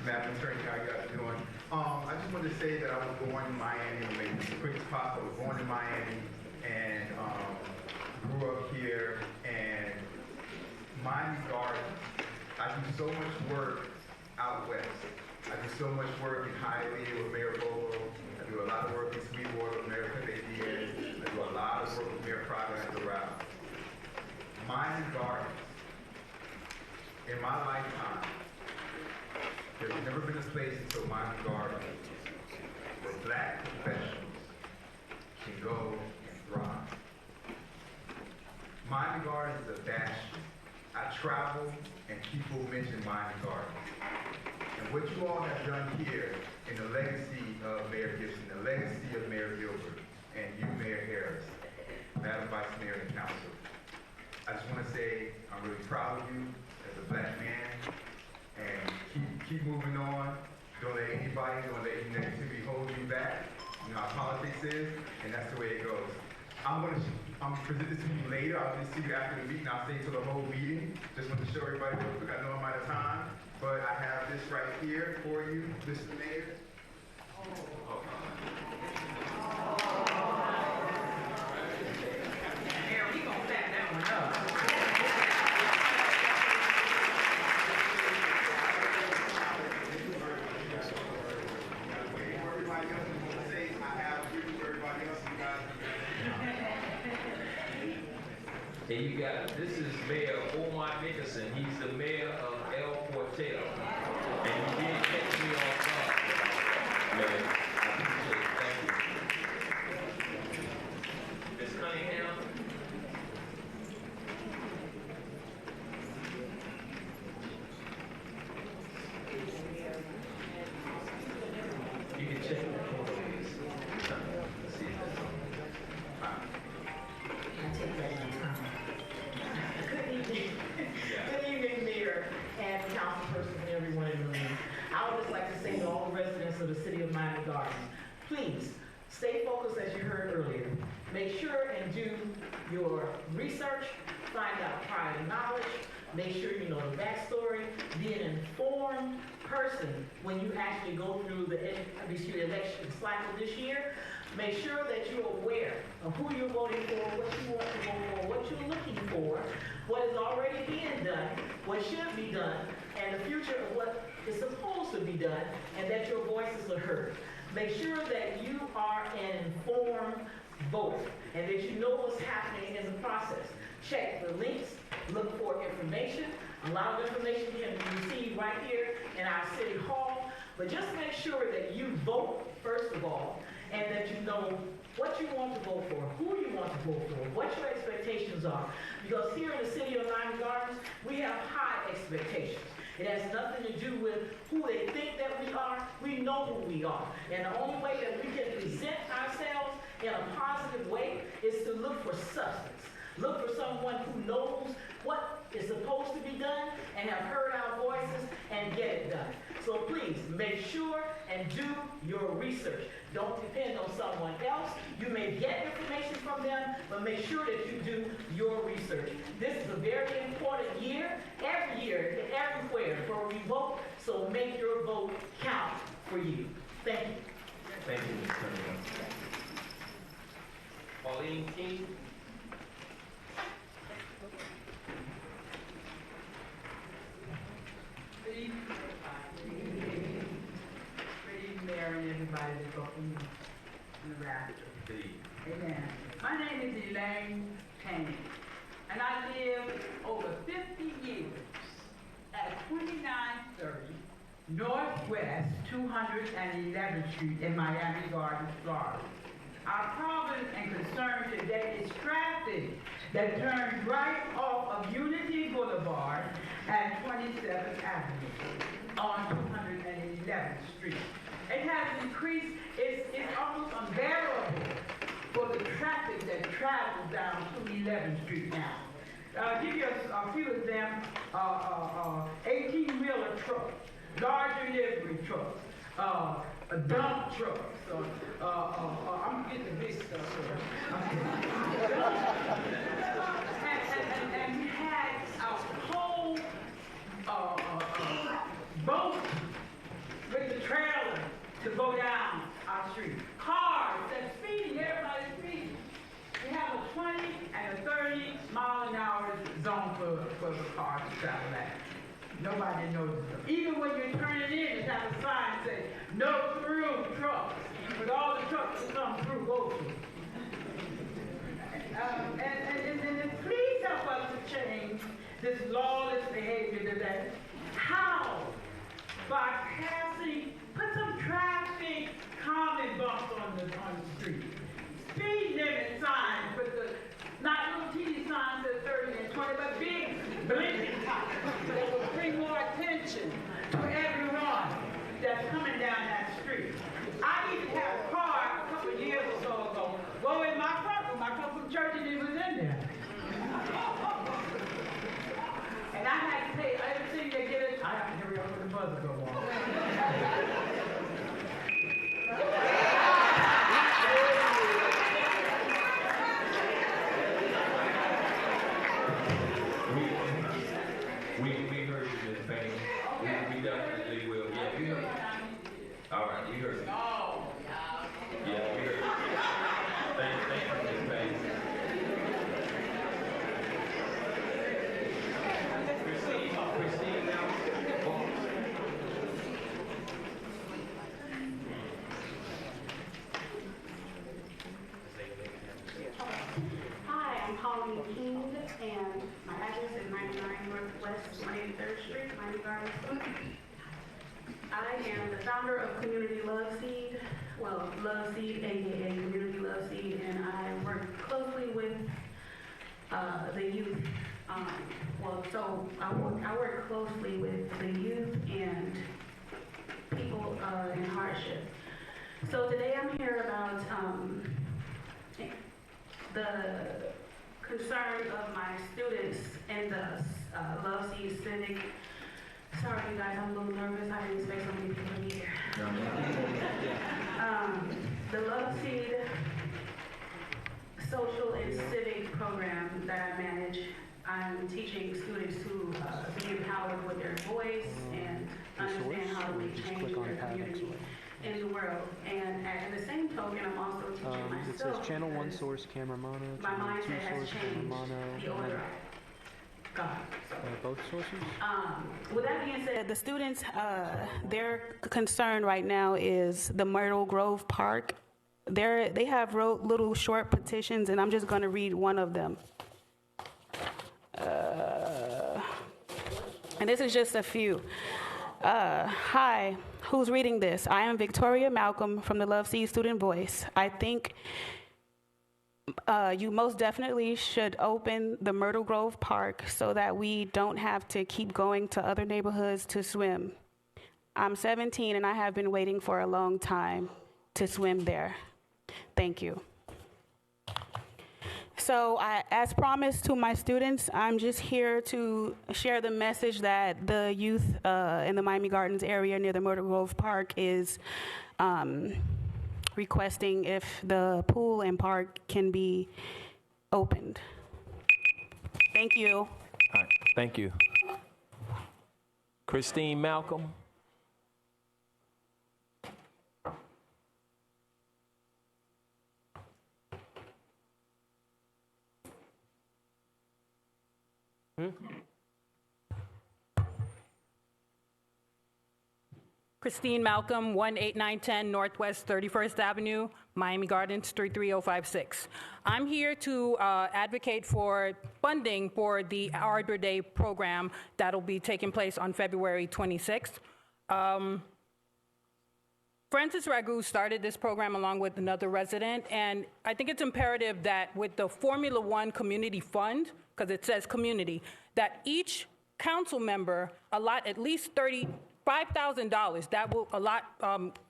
Madam Attorney, how you guys doing? I just wanted to say that I was born in Miami. I'll make this as quick as possible. I was born in Miami and grew up here. And Miami Gardens, I do so much work out west. I do so much work in Hialeah with Mayor Bobo. I do a lot of work in Sweetwater with Mayor Pepe Diaz. I do a lot of work with Mayor Progress around. Miami Gardens, in my lifetime, there's never been a place until Miami Gardens where black professionals can go and thrive. Miami Gardens is a bastion. I travel and people mention Miami Gardens. And what you all have done here in the legacy of Mayor Gibson, the legacy of Mayor Gilbert, and you, Mayor Harris, Madam Vice Mayor and Council, I just want to say I'm really proud of you as a black man, and keep moving on. Don't let anybody, don't let any negativity hold you back. You know how politics is, and that's the way it goes. I'm gonna present this to you later. I'll just see you after the meeting. I'll stay till the whole meeting. Just want to show everybody real quick. I know I'm out of time, but I have this right here for you, Mr. Mayor. Mayor, we gonna back that one up. Everybody else is gonna say, I have you, everybody else, you guys. And you got, this is Mayor Omar Nickerson. He's the mayor of El Portal. And you did catch me off guard, Mayor. I appreciate it. Thank you. Ms. Cunningham? You can check the photo, please. See if that's on. I take that one time. Good evening. Good evening, Mayor and councilperson and everyone in the room. I would just like to say to all the residents of the city of Miami Gardens, please stay focused as you heard earlier. Make sure and do your research, find out prior knowledge, make sure you know the backstory, be an informed person when you actually go through the election cycle this year. Make sure that you're aware of who you're voting for, what you want to vote for, what you're looking for, what is already being done, what should be done, and the future of what is supposed to be done, and that your voices are heard. Make sure that you are an informed voter, and that you know what's happening in the process. Check the links, look for information. A lot of information can be received right here in our city hall, but just make sure that you vote, first of all, and that you know what you want to vote for, who you want to vote for, what your expectations are. Because here in the city of Miami Gardens, we have high expectations expectations. It has nothing to do with who they think that we are. We know who we are. And the only way that we can present ourselves in a positive way is to look for substance. Look for someone who knows what is supposed to be done and have heard our voices and get it done. So please make sure and do your research. Don't depend on someone else. You may get information from them, but make sure that you do your research. This is a very important year, every year, everywhere for a vote, so make your vote count for you. Thank you. Thank you, Ms. Cunningham. Pauline King. Good evening, Mayor and everybody that's up in the rafters. Amen. My name is Elaine Kane, and I live over 50 years at 2930 Northwest 211th Street in Miami Gardens, Florida. Our problem and concern today is traffic that turns right off of Unity Boulevard and 27th Avenue on 211th Street. It has increased, it's almost unbearable for the traffic that travels down 211th Street now. I'll give you a few of them. 18-wheeler trucks, large delivery trucks, dump trucks. I'm getting the big stuff here. And we had a whole boat with the trailer to go down our street. Cars that's speeding, everybody's speeding. We have a 20 and a 30 mile an hour zone for the cars to travel at. Nobody notices them. Even when you're turning in, it has a sign that says, no through trucks. But all the trucks that come through go through. And please help us to change this lawless behavior today. How? By passing, put some traffic calming bumps on the street. Speed limit signs, but not little teeny signs at 30 and 20, but big blinking signs that will bring more attention to everyone that's coming down that street. I even had a car a couple of years or so ago go in my front when I come from church and it was in there. And I had to pay everything they get it. I have to hurry up when the buzzer go off. We heard you, Ms. Payne. We definitely will. Yeah, we heard you. All right, we heard you. Yeah, we heard you. Thank you, Ms. Payne. Christine now. Hi, I'm Pauline King, and my address is 99 Northwest 183rd Street, Miami Gardens. I am the founder of Community Love Seed, Love Seed, aka Community Love Seed, and I work closely with the youth. I work closely with the youth and people in hardship. So today I'm here about the concern of my students in the Love Seed Civic. Sorry, you guys, I'm a little nervous. I didn't expect so many people to be here. The Love Seed social and civic program that I manage, I'm teaching students to be empowered with their voice and understand how to make change in their community, in the world. And at the same token, I'm also teaching myself. It says channel 1 source camera mono, my channel 2 mindset has source camera changed. mono, The older I got. both sources? With that being said, the students, their concern right now is the Myrtle Grove Park. They have wrote little short petitions, and I'm just going to read one of them. And this is just a few. Hi, who's reading this? I am Victoria Malcolm from the Love Seed Student Voice. I think you most definitely should open the Myrtle Grove Park so that we don't have to keep going to other neighborhoods to swim. I'm 17 and I have been waiting for a long time to swim there. Thank you. So as promised to my students, I'm just here to share the message that the youth in the Miami Gardens area near the Myrtle Grove Park is requesting if the pool and park can be opened. Thank you. All right, thank you. Christine Malcolm. Christine Malcolm, 18910 Northwest 31st Avenue, Miami Gardens, 33056. I'm here to advocate for funding for the Arbor Day program that'll be taking place on February 26th. Francis Ragu started this program along with another resident, and I think it's imperative that with the Formula One Community Fund, because it says community, that each council member allot at least $35,000. That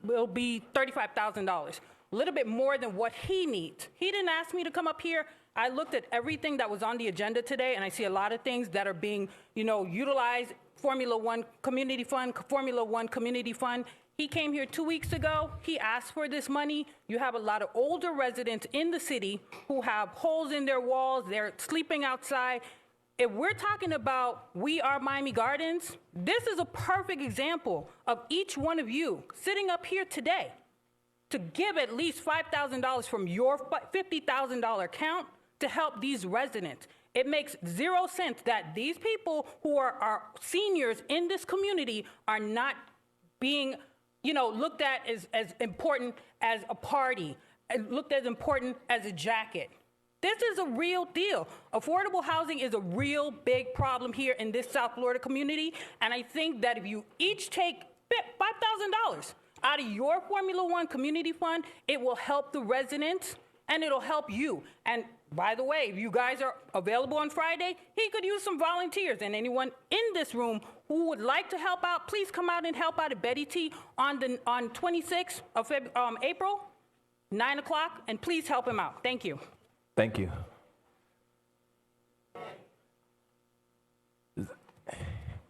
will be $35,000, a little bit more than what he needs. He didn't ask me to come up here. I looked at everything that was on the agenda today, and I see a lot of things that are being, utilized. Formula One Community Fund, Formula One Community Fund. He came here 2 weeks ago. He asked for this money. You have a lot of older residents in the city who have holes in their walls. They're sleeping outside. If we're talking about We Are Miami Gardens, this is a perfect example of each one of you sitting up here today to give at least $5,000 from your $50,000 account to help these residents. It makes zero sense that these people who are seniors in this community are not being looked at as important as a party, and looked as important as a jacket. This is a real deal. Affordable housing is a real big problem here in this South Florida community, and I think that if you each take $5,000 out of your Formula One Community Fund, it will help the residents and it'll help you. And by the way, if you guys are available on Friday, he could use some volunteers, and anyone in this room who would like to help out, please come out and help out at Betty T on 26th of April, 9 o'clock, and please help him out. Thank you. Thank you.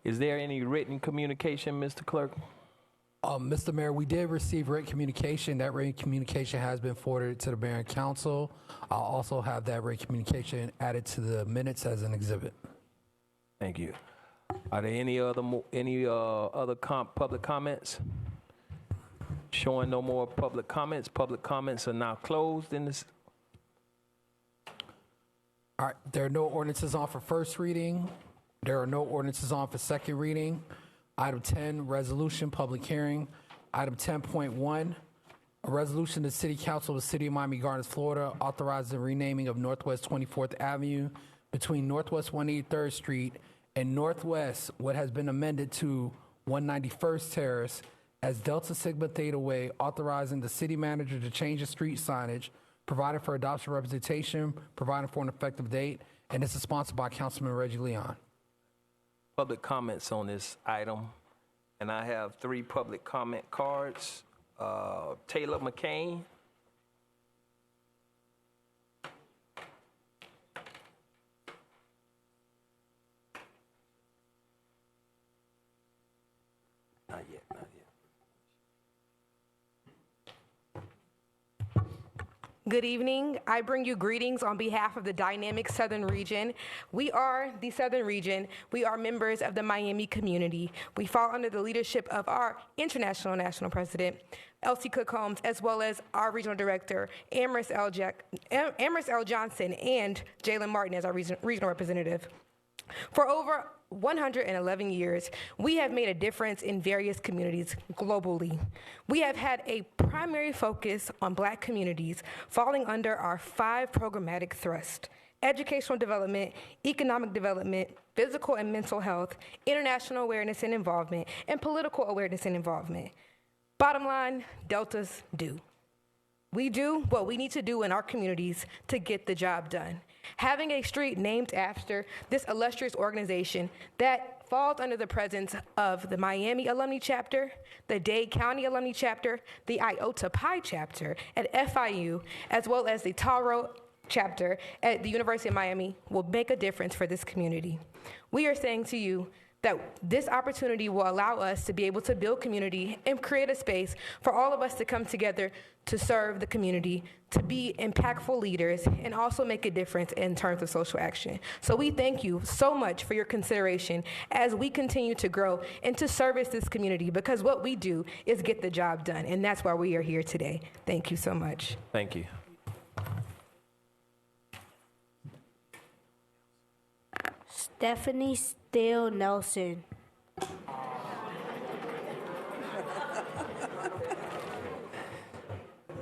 Is there any written communication, Mr. Clerk? Mr. Mayor, we did receive written communication. That written communication has been forwarded to the mayor and council. I'll also have that written communication added to the minutes as an exhibit. Thank you. Are there any other public comments? Showing no more public comments. Public comments are now closed in this. All right, there are no ordinances on for first reading. There are no ordinances on for second reading. Item 10, resolution, public hearing. Item 10.1, a resolution to the City Council of the City of Miami Gardens, Florida, authorizing the renaming of Northwest 24th Avenue between Northwest 183rd Street and Northwest, what has been amended to 191st Terrace, as Delta Sigma Theta Way, authorizing the city manager to change the street signage, providing for adoption representation, providing for an effective date, and this is sponsored by Councilman Reggie Leon. Public comments on this item, and I have 3 public comment cards. Taylor McCain. Not yet, not yet. Good evening. I bring you greetings on behalf of the dynamic Southern Region. We are the Southern Region. We are members of the Miami community. We fall under the leadership of our international national president, Elsie Cook Holmes, as well as our regional director, Amaris L. Johnson, and Jalen Martin as our regional representative. For over 111 years, we have made a difference in various communities globally. We have had a primary focus on Black communities, falling under our 5 programmatic thrusts: educational development, economic development, physical and mental health, international awareness and involvement, and political awareness and involvement. Bottom line, Deltas do. We do what we need to do in our communities to get the job done. Having a street named after this illustrious organization that falls under the presence of the Miami Alumni Chapter, the Dade County Alumni Chapter, the Iota Pi Chapter at FIU, as well as the Taro Chapter at the University of Miami will make a difference for this community. We are saying to you that this opportunity will allow us to be able to build community and create a space for all of us to come together to serve the community, to be impactful leaders, and also make a difference in terms of social action. So we thank you so much for your consideration as we continue to grow and to service this community, because what we do is get the job done, and that's why we are here today. Thank you so much. Thank you. Stephanie Steele Nelson.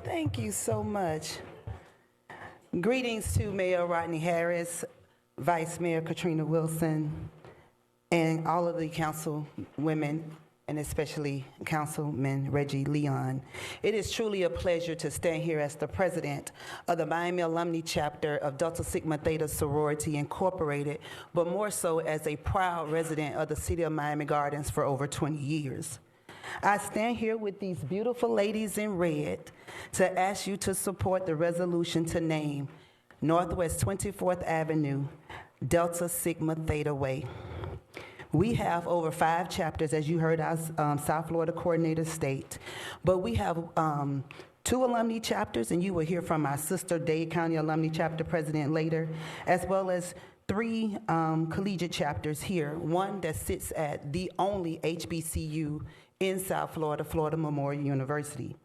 Thank you so much. Greetings to Mayor Rodney Harris, Vice Mayor Katrina Wilson, and all of the council women, and especially Councilman Reggie Leon. It is truly a pleasure to stand here as the president of the Miami Alumni Chapter of Delta Sigma Theta Sorority Incorporated, but more so as a proud resident of the city of Miami Gardens for over 20 years. I stand here with these beautiful ladies in red to ask you to support the resolution to name Northwest 24th Avenue Delta Sigma Theta Way. We have over 5 chapters, as you heard our South Florida coordinator state, but we have 2 alumni chapters, and you will hear from our sister Dade County Alumni Chapter president later, as well as 3 collegiate chapters here, one that sits at the only HBCU in South Florida, Florida Memorial University.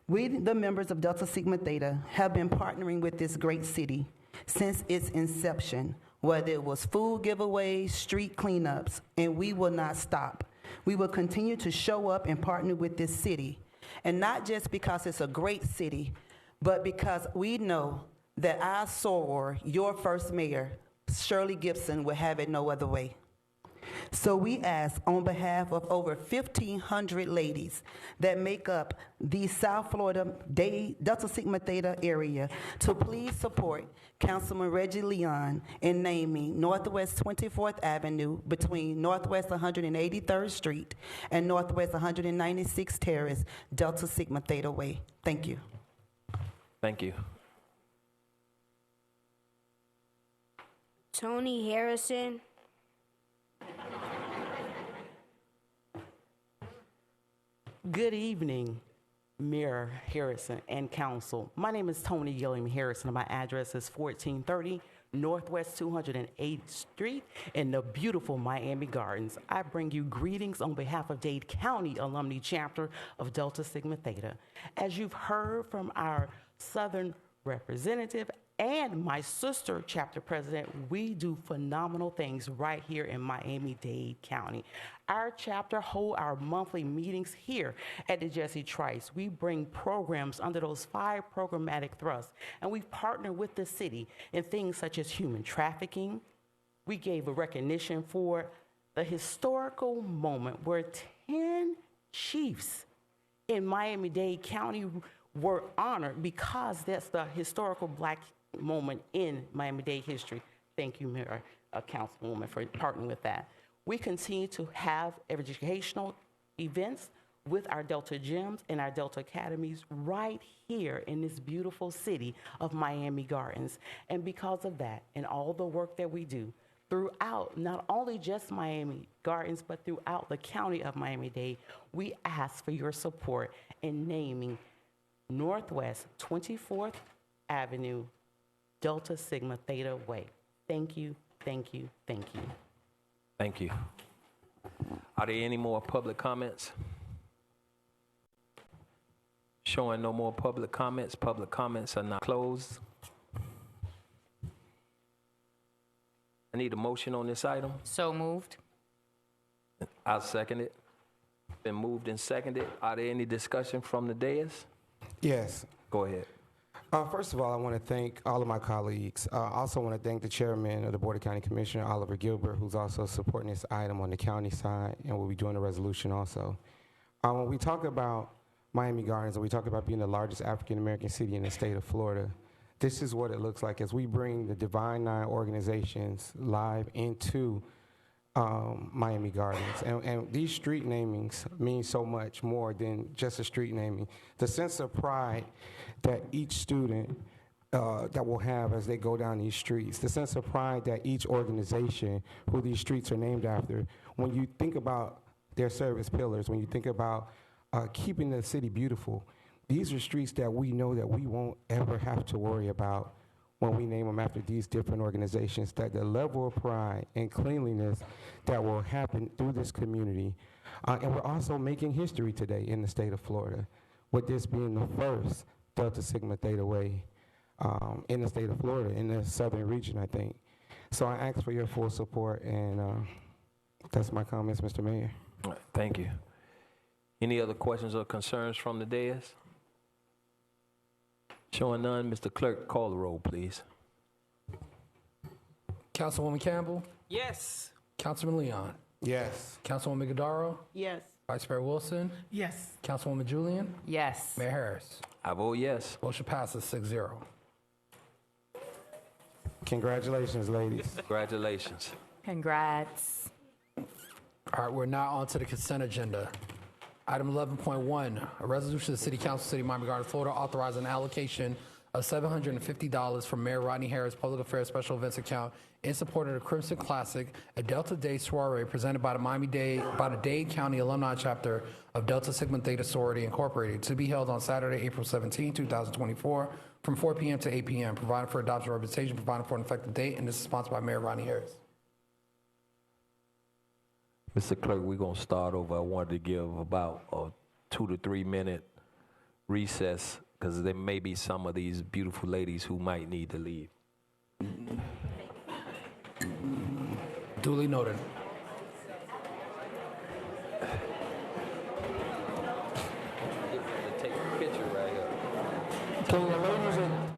We, the members of Delta Sigma Theta, have been partnering with this great city since its inception, whether it was food giveaways, street cleanups, and we will not stop. We will continue to show up and partner with this city, and not just because it's a great city, but because we know that our soror, your first mayor, Shirley Gibson, will have it no other way. So we ask on behalf of over 1,500 ladies that make up the South Florida Delta Sigma Theta area to please support Councilman Reggie Leon in naming Northwest 24th Avenue between Northwest 183rd Street and Northwest 196th Terrace, Delta Sigma Theta Way. Thank you. Thank you. Tony Harrison. Good evening, Mayor Harrison and Council. My name is Tony Gilliam Harrison, and my address is 1430 Northwest 208th Street in the beautiful Miami Gardens. I bring you greetings on behalf of Dade County Alumni Chapter of Delta Sigma Theta. As you've heard from our Southern representative and my sister chapter president, we do phenomenal things right here in Miami-Dade County. Our chapter hold our monthly meetings here at the Jesse Trice. We bring programs under those 5 programmatic thrusts, and we partner with the city in things such as human trafficking. We gave a recognition for the historical moment where 10 chiefs in Miami-Dade County were honored because that's the historical Black moment in Miami-Dade history. Thank you, Mayor, Councilwoman, for partnering with that. We continue to have educational events with our Delta Gyms and our Delta Academies right here in this beautiful city of Miami Gardens. And because of that and all the work that we do throughout, not only just Miami Gardens, but throughout the county of Miami-Dade, we ask for your support in naming Northwest 24th Avenue Delta Sigma Theta Way. Thank you, thank you, thank you. Thank you. Are there any more public comments? Showing no more public comments. Public comments are now closed. I need a motion on this item. So moved. I'll second it. Been moved and seconded. Are there any discussion from the dais? Yes. Go ahead. First of all, I want to thank all of my colleagues. I also want to thank the chairman of the Board of County Commissioner, Oliver Gilbert, who's also supporting this item on the county side and will be doing the resolution also. When we talk about Miami Gardens, and we talk about being the largest African-American city in the state of Florida. This is what it looks like as we bring the Divine Nine organizations live into Miami Gardens. And these street namings mean so much more than just a street naming. The sense of pride that each student that will have as they go down these streets, the sense of pride that each organization who these streets are named after, when you think about their service pillars, when you think about keeping the city beautiful, these are streets that we know that we won't ever have to worry about when we name them after these different organizations, that the level of pride and cleanliness that will happen through this community. And we're also making history today in the state of Florida, with this being the first Delta Sigma Theta Way in the state of Florida, in the southern region, I think. So I ask for your full support, and that's my comments, Mr. Mayor. All right, thank you. Any other questions or concerns from the dais? Showing none, Mr. Clerk, call the roll, please. Councilwoman Campbell? Yes. Councilman Leon? Yes. Councilwoman Godaro? Yes. Vice Mayor Wilson? Yes. Councilwoman Julian? Yes. Mayor Harris? I vote yes. Motion passes 6-0. Congratulations, ladies. Congratulations. Congrats. All right, we're now on to the consent agenda. Item 11.1, a resolution of the City Council, City of Miami Gardens, Florida, authorizing allocation of $750 from Mayor Rodney Harris' Public Affairs Special Events account in support of the Crimson Classic, a Delta Day soiree presented by the Dade County Alumni Chapter of Delta Sigma Theta Sorority Incorporated, to be held on Saturday, April 17, 2024, from 4 p.m. to 8 p.m., providing for adoption representation, providing for an effective date, and this is sponsored by Mayor Rodney Harris. Mr. Clerk, we're going to start over. I wanted to give about a 2 to 3 minute recess because there may be some of these beautiful ladies who might need to leave. Duly noted. Take a picture right here. Can the ladies in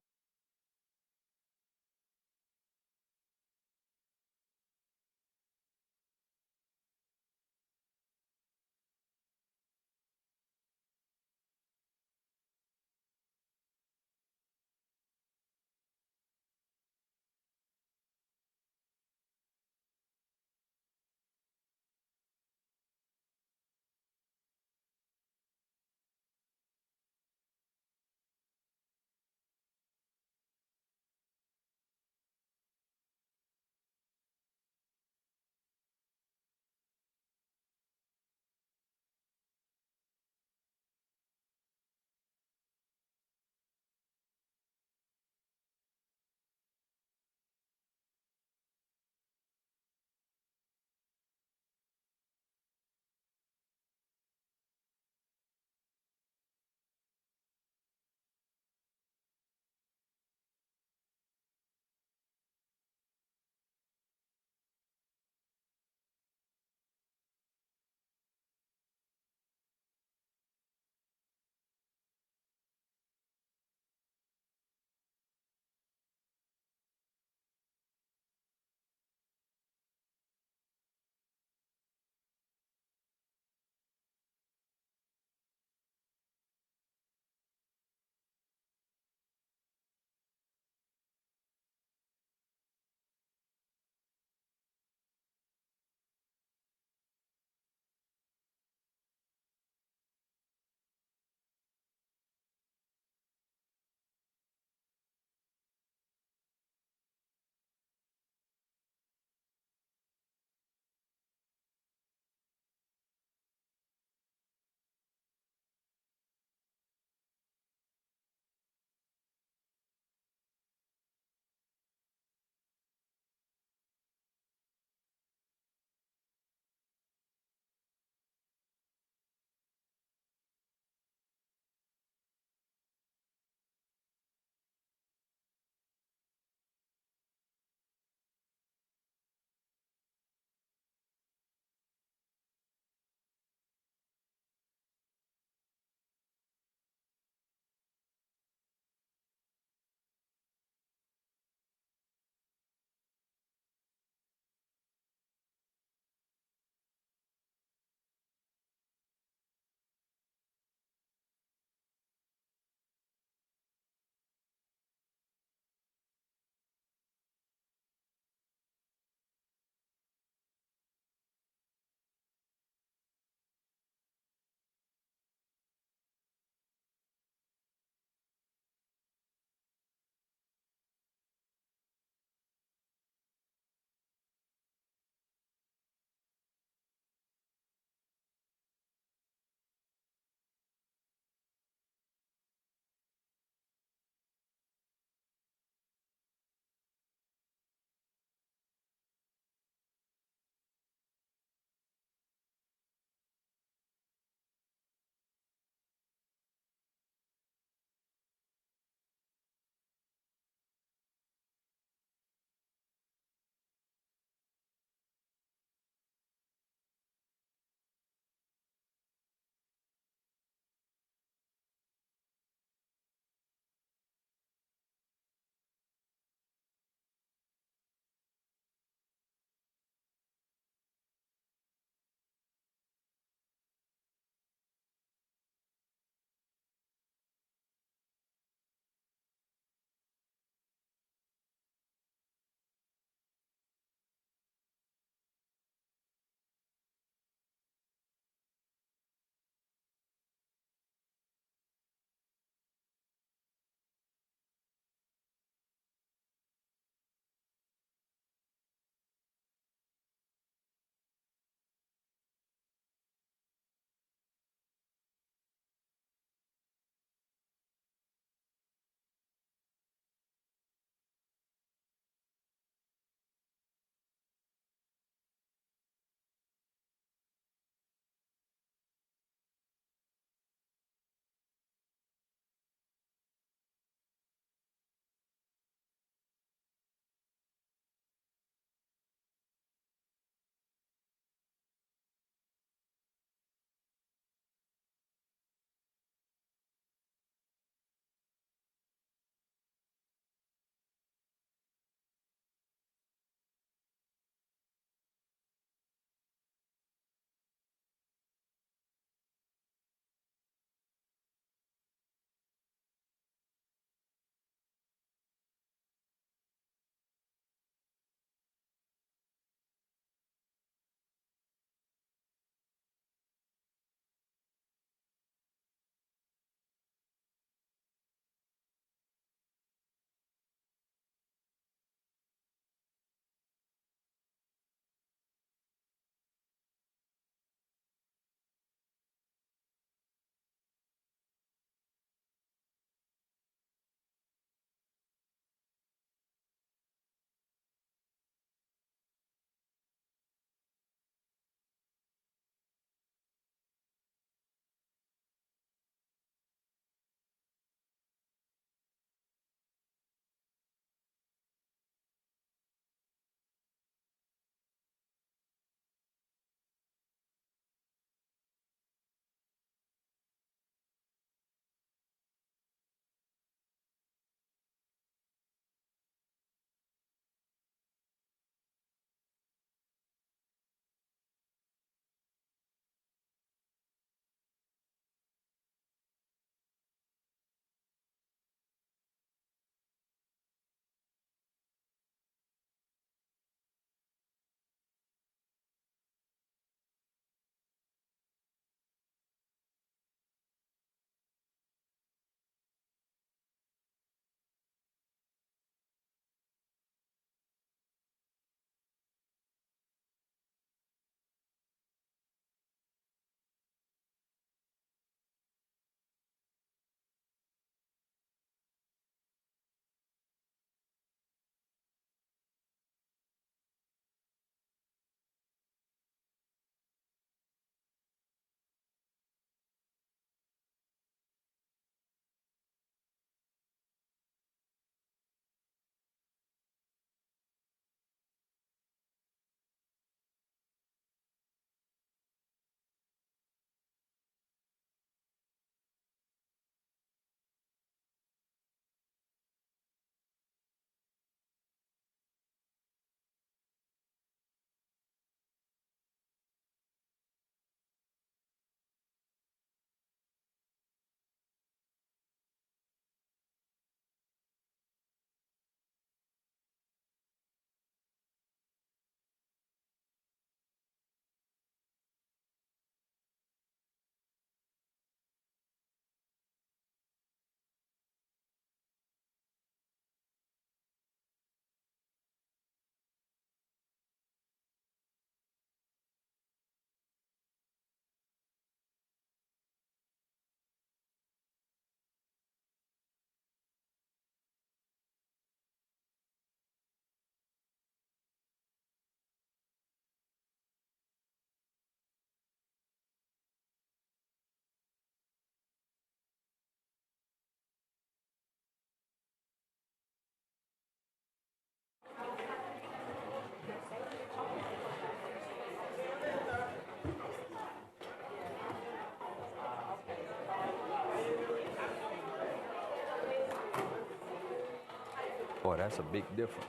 Boy, that's a big difference.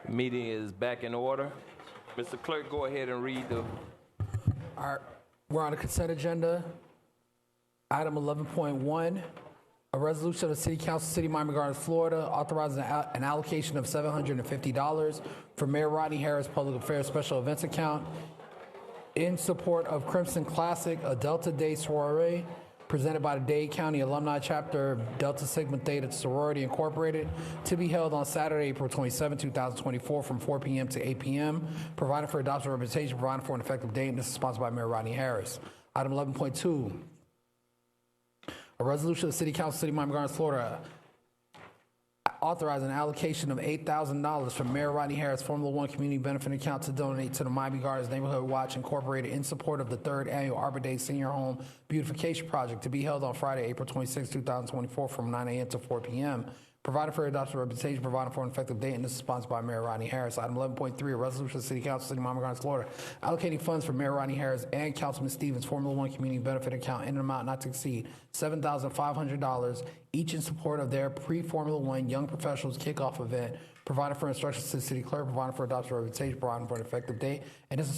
Meeting is back in order. Mr. Clerk, go ahead and read the... All right, we're on the consent agenda. Item 11.1, a resolution of the City Council, City of Miami Gardens, Florida, authorizing an allocation of $750 for Mayor Rodney Harris Public Affairs Special Events Account in support of Crimson Classic, a Delta Day soiree presented by the Dade County Alumni Chapter of Delta Sigma Theta Sorority Incorporated, to be held on Saturday, April 27, 2024, from 4 p.m. to 8 p.m., providing for adoption of representation, providing for an effective date, and this is sponsored by Mayor Rodney Harris. Item 11.2, a resolution of the City Council, City of Miami Gardens, Florida, authorizing an allocation of $8,000 from Mayor Rodney Harris Formula One Community Benefit Account to donate to the Miami Gardens Neighborhood Watch Incorporated in support of the 3rd Annual Arbor Day Senior Home Beautification Project, to be held on Friday, April 26, 2024, from 9 a.m. to 4 p.m., provided for adoption of representation, providing for an effective date, and this is sponsored by Mayor Rodney Harris. Item 11.3, a resolution of the City Council, City of Miami Gardens, Florida, allocating funds for Mayor Rodney Harris and Councilman Stevens' Formula One Community Benefit Account in an amount not to exceed $7,500, each in support of their pre-Formula One Young Professionals Kickoff event, providing for instructions to the City Clerk, providing for adoption of representation, providing for an effective date, and this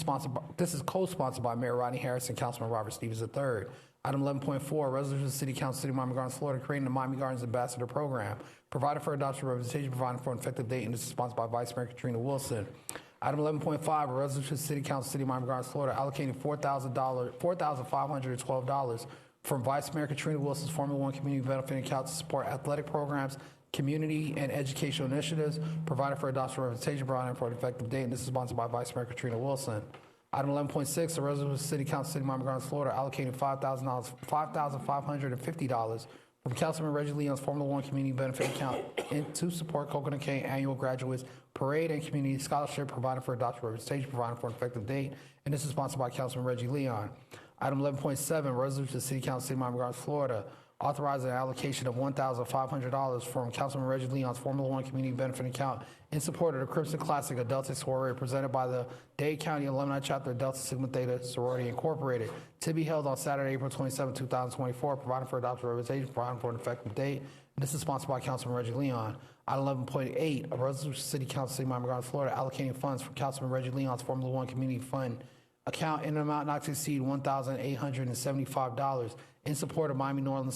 is co-sponsored by Mayor Rodney Harris and Councilman Robert Stevens III. Item 11.4, resolution of the City Council, City of Miami Gardens, Florida, creating the Miami Gardens Ambassador Program, provided for adoption of representation, providing for an effective date, and this is sponsored by Vice Mayor Katrina Wilson. Item 11.5, a resolution of the City Council, City of Miami Gardens, Florida, allocating $4,512 from Vice Mayor Katrina Wilson's Formula One Community Benefit Account to support athletic programs, community and educational initiatives, provided for adoption of representation, providing for an effective date, and this is sponsored by Vice Mayor Katrina Wilson. Item 11.6, a resolution of the City Council, City of Miami Gardens, Florida, allocating $5,550 from Councilman Reggie Leon's Formula One Community Benefit Account to support Coconut Cane Annual Graduates Parade and Community Scholarship, providing for adoption representation, providing for an effective date, and this is sponsored by Councilman Reggie Leon. Item 11.7, resolution of the City Council, City of Miami Gardens, Florida, authorizing an allocation of $1,500 from Councilman Reggie Leon's Formula One Community Benefit Account in support of the Crimson Classic, a Delta soiree presented by the Dade County Alumni Chapter of Delta Sigma Theta Sorority Incorporated, to be held on Saturday, April 27, 2024, providing for adoption of representation, providing for an effective date. And this is sponsored by Councilman Reggie Leon. Item 11.8, a resolution of the City Council, City of Miami Gardens, Florida, allocating funds from Councilman Reggie Leon's Formula One Community Fund account in an amount not to exceed $1,875 in support of Miami Northern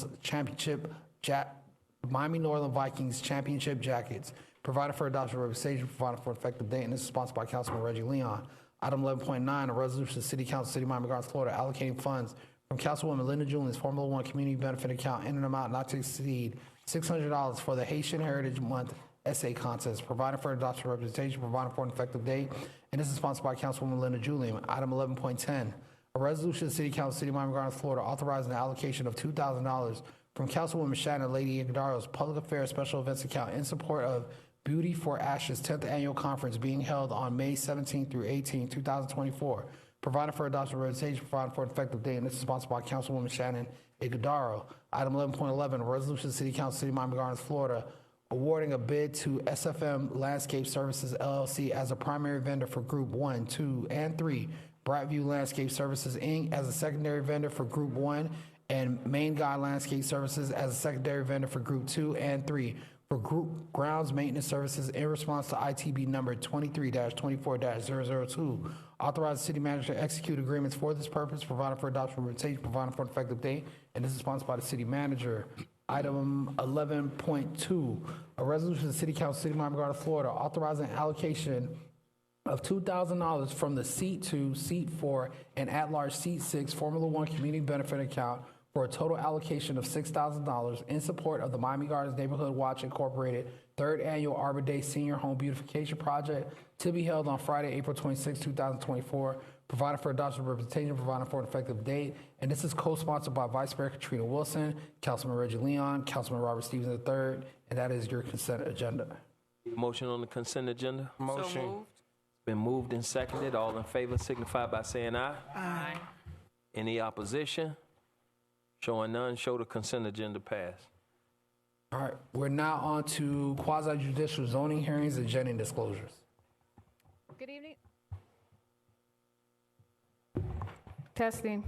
Vikings Championship Jackets, provided for adoption of representation, provided for effective date, and this is sponsored by Councilman Reggie Leon. Item 11.9, a resolution of the City Council, City of Miami Gardens, Florida, allocating funds from Councilwoman Linda Julian's Formula One Community Benefit Account in an amount not to exceed $600 for the Haitian Heritage Month essay contest, providing for adoption of representation, providing for an effective date, and this is sponsored by Councilwoman Linda Julian. Item 11.10, a resolution of the City Council, City of Miami Gardens, Florida, authorizing the allocation of $2,000 from Councilwoman Shannon Lady Iguodara's Public Affairs Special Events Account in support of Beauty for Ashes 10th Annual Conference being held on May 17 through 18, 2024, providing for adoption of representation, providing for an effective date, and this is sponsored by Councilwoman Shannon Iguodara. Item 11.11, a resolution of the City Council, City of Miami Gardens, Florida, awarding a bid to SFM Landscape Services, LLC as a primary vendor for Group 1, 2, and 3, Brightview Landscape Services, Inc. as a secondary vendor for Group 1, and Main Guy Landscape Services as a secondary vendor for Group 2 and 3 for Group Grounds Maintenance Services in response to ITB number 23-24-002. Authorize the city manager to execute agreements for this purpose, providing for adoption of representation, providing for an effective date, and this is sponsored by the city manager. Item 11.2, a resolution of the City Council, City of Miami Gardens, Florida, authorizing allocation of $2,000 from the Seat 2, Seat 4, and at-large Seat 6 Formula One Community Benefit Account for a total allocation of $6,000 in support of the Miami Gardens Neighborhood Watch Incorporated 3rd Annual Arbor Day Senior Home Beautification Project, to be held on Friday, April 26, 2024, provided for adoption of representation, providing for an effective date, and this is co-sponsored by Vice Mayor Katrina Wilson, Councilman Reggie Leon, Councilman Robert Stevens III, and that is your consent agenda. Motion on the consent agenda? Motion. So moved. Been moved and seconded. All in favor signify by saying aye. Aye. Any opposition? Showing none, show the consent agenda pass. All right, we're now on to quasi-judicial zoning hearings and agenda disclosures. Good evening. Testing.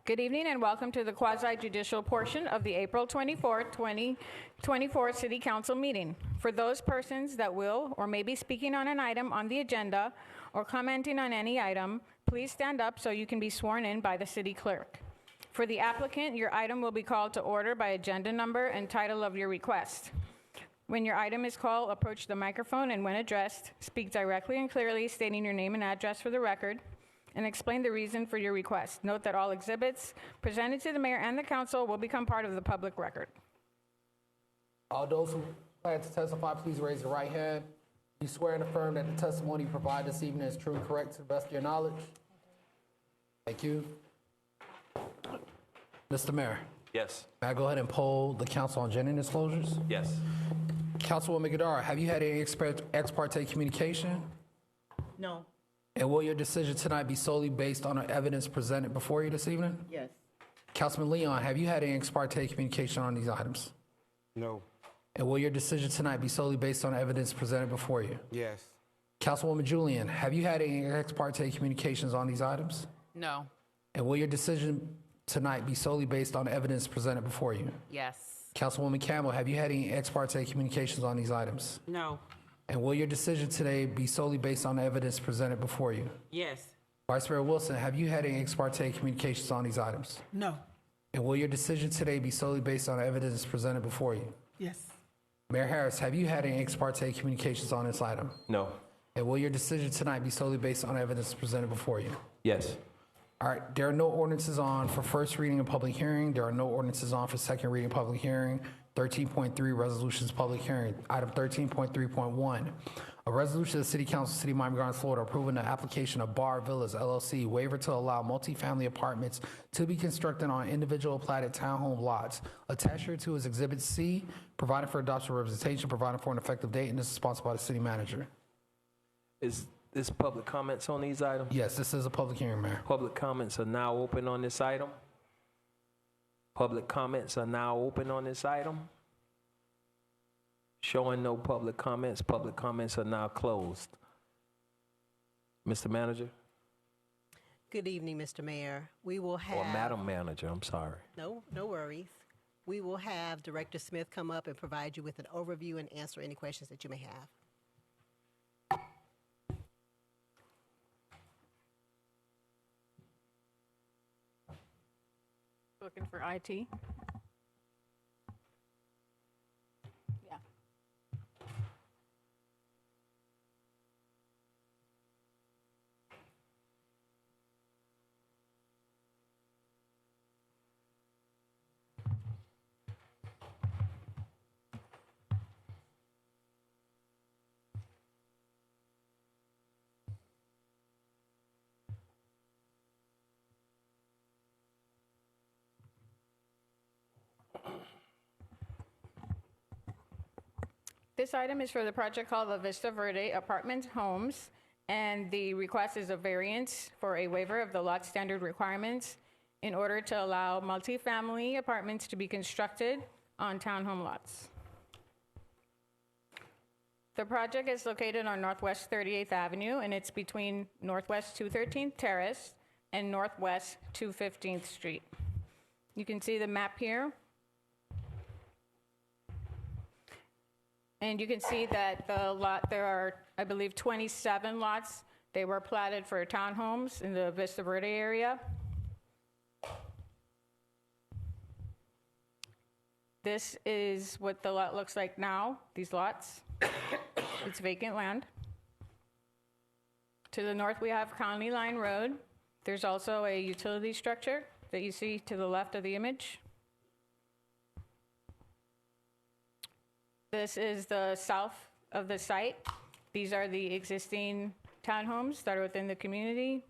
Good evening and welcome to the quasi-judicial portion of the April 24, 2024 City Council meeting. For those persons that will or may be speaking on an item on the agenda or commenting on any item, please stand up so you can be sworn in by the city clerk. For the applicant, your item will be called to order by agenda number and title of your request. When your item is called, approach the microphone and when addressed, speak directly and clearly, stating your name and address for the record, and explain the reason for your request. Note that all exhibits presented to the mayor and the council will become part of the public record. All those who plan to testify, please raise your right hand. You swear and affirm that the testimony you provide this evening is true and correct to the best of your knowledge? Thank you. Mr. Mayor, Yes. may I go ahead and poll the council on gender disclosures? Yes. Councilwoman Gadara, have you had any ex parte communication? No. And will your decision tonight be solely based on the evidence presented before you this evening? Yes. Councilman Leon, have you had any ex parte communication on these items? No. And will your decision tonight be solely based on evidence presented before you? Yes. Councilwoman Julian, have you had any ex parte communications on these items? No. And will your decision tonight be solely based on evidence presented before you? Yes. Councilwoman Campbell, have you had any ex parte communications on these items? No. And will your decision today be solely based on evidence presented before you? Yes. Vice Mayor Wilson, have you had any ex parte communications on these items? No. And will your decision today be solely based on evidence presented before you? Yes. Mayor Harris, have you had any ex parte communications on this item? No. And will your decision tonight be solely based on evidence presented before you? Yes. All right, there are no ordinances on for first reading and public hearing. There are no ordinances on for second reading and public hearing. 13.3, resolutions public hearing. Item 13.3.1, a resolution of the City Council, City of Miami Gardens, Florida, approving the application of Bar Villas LLC waiver to allow multifamily apartments to be constructed on individual platted townhome lots. Attached here to is Exhibit C, providing for adoption representation, providing for an effective date, and this is sponsored by the city manager. Is this public comments on these items? Yes, this is a public hearing, Mayor. Public comments are now open on this item. Public comments are now open on this item. Showing no public comments are now closed. Mr. Manager? Good evening, Mr. Mayor. We will have... Or Madam Manager, I'm sorry. No worries. We will have Director Smith come up and provide you with an overview and answer any questions that you may have. Looking for IT. Yeah. This item is for the project called the Vista Verde Apartment Homes, and the request is a variance for a waiver of the lot standard requirements in order to allow multifamily apartments to be constructed on townhome lots. The project is located on Northwest 38th Avenue, and it's between Northwest 213th Terrace and Northwest 215th Street. You can see the map here. And you can see that the lot, there are, I believe, 27 lots. They were platted for townhomes in the Vista Verde area. This is what the lot looks like now, these lots. It's vacant land. To the north, we have County Line Road. There's also a utility structure that you see to the left of the image. This is the south of the site. These are the existing townhomes that are within the community.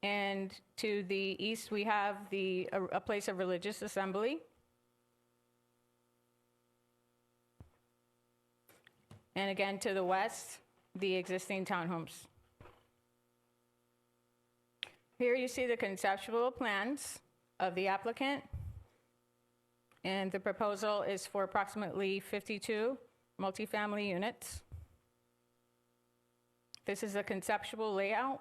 And to the east, we have a place of religious assembly. And again, to the west, the existing townhomes. Here you see the conceptual plans of the applicant. And the proposal is for approximately 52 multifamily units. This is a conceptual layout.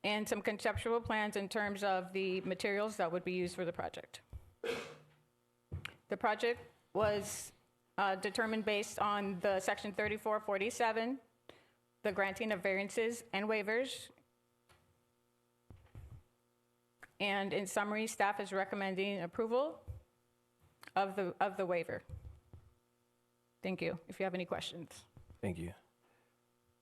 and some conceptual plans in terms of the materials that would be used for the project. The project was determined based on the Section 3447, the granting of variances and waivers. And in summary, staff is recommending approval of the waiver. Thank you. If you have any questions. Thank you.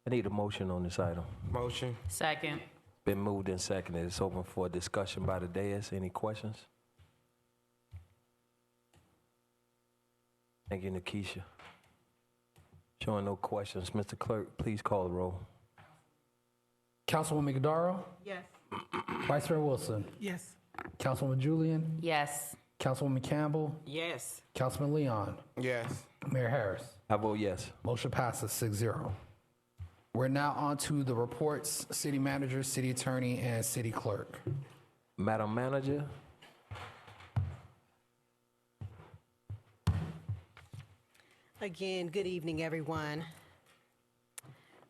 I need a motion on this item. Motion. Second. Been moved and seconded. It's open for discussion by the dais. Any questions? Thank you, Nikisha. Showing no questions. Mr. Clerk, please call the roll. Councilwoman Godaro? Yes. Vice Mayor Wilson? Yes. Councilwoman Julian? Yes. Councilwoman Campbell? Yes. Councilman Leon? Yes. Mayor Harris? I vote yes. Motion passes 6-0. We're now on to the reports, city manager, city attorney, and city clerk. Madam Manager? Again, good evening, everyone.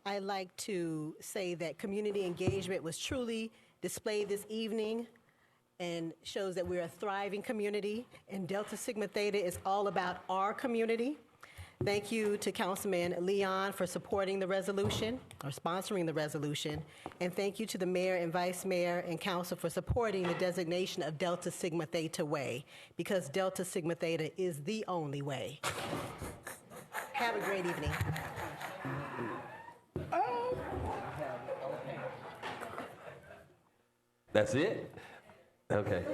I'd like to say that community engagement was truly displayed this evening and shows that we're a thriving community, and Delta Sigma Theta is all about our community. Thank you to Councilman Leon for supporting the resolution, or sponsoring the resolution, and thank you to the mayor and vice mayor and council for supporting the designation of Delta Sigma Theta Way, because Delta Sigma Theta is the only way. Have a great evening. That's it? Okay.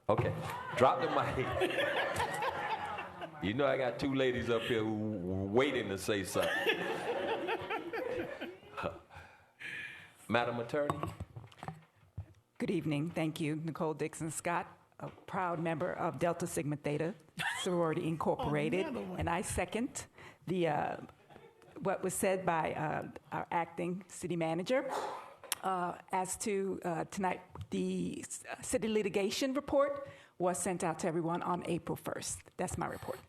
Okay. Drop the mic. You know I got two ladies up here who were waiting to say something. Madam Attorney? Good evening. Thank you. Nicole Dixon Scott, a proud member of Delta Sigma Theta Sorority Incorporated. And I second the what was said by our acting city manager. As to tonight, the city litigation report was sent out to everyone on April 1st. That's my report.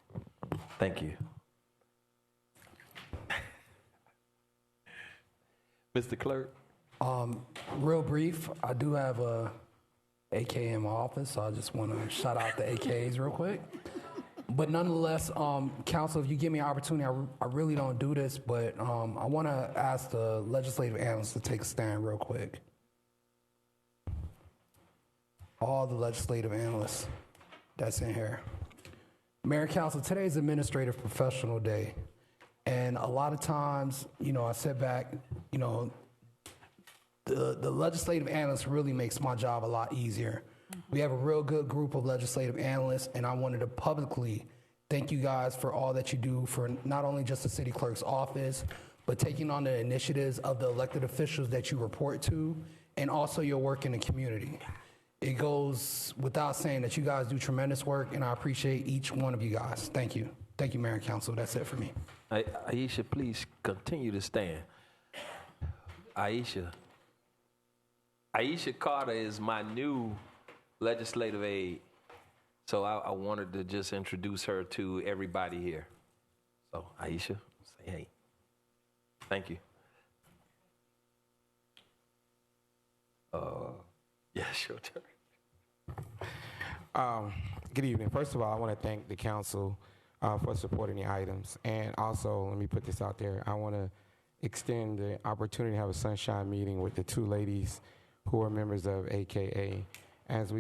Thank you. Mr. Clerk? Real brief, I do have a AK in my office, so I just want to shout out the AKs real quick. But nonetheless, council, if you give me an opportunity, I really don't do this, but I want to ask the legislative analysts to take a stand real quick. All the legislative analysts that's in here. Mayor and Council, today is Administrative Professional Day. And a lot of times, you know, I sit back, you know, the legislative analyst really makes my job a lot easier. We have a real good group of legislative analysts, and I wanted to publicly thank you guys for all that you do for not only just the city clerk's office, but taking on the initiatives of the elected officials that you report to, and also your work in the community. It goes without saying that you guys do tremendous work, and I appreciate each one of you guys. Thank you. Thank you, Mayor and Council. That's it for me. Aisha, please continue to stand. Aisha Carter is my new legislative aide, so I wanted to just introduce her to everybody here. So, Aisha, say hey. Thank you. Yes, your turn. Good evening. First of all, I want to thank the council for supporting the items. And also, let me put this out there. I want to extend the opportunity to have a sunshine meeting with the two ladies who are members of AKA as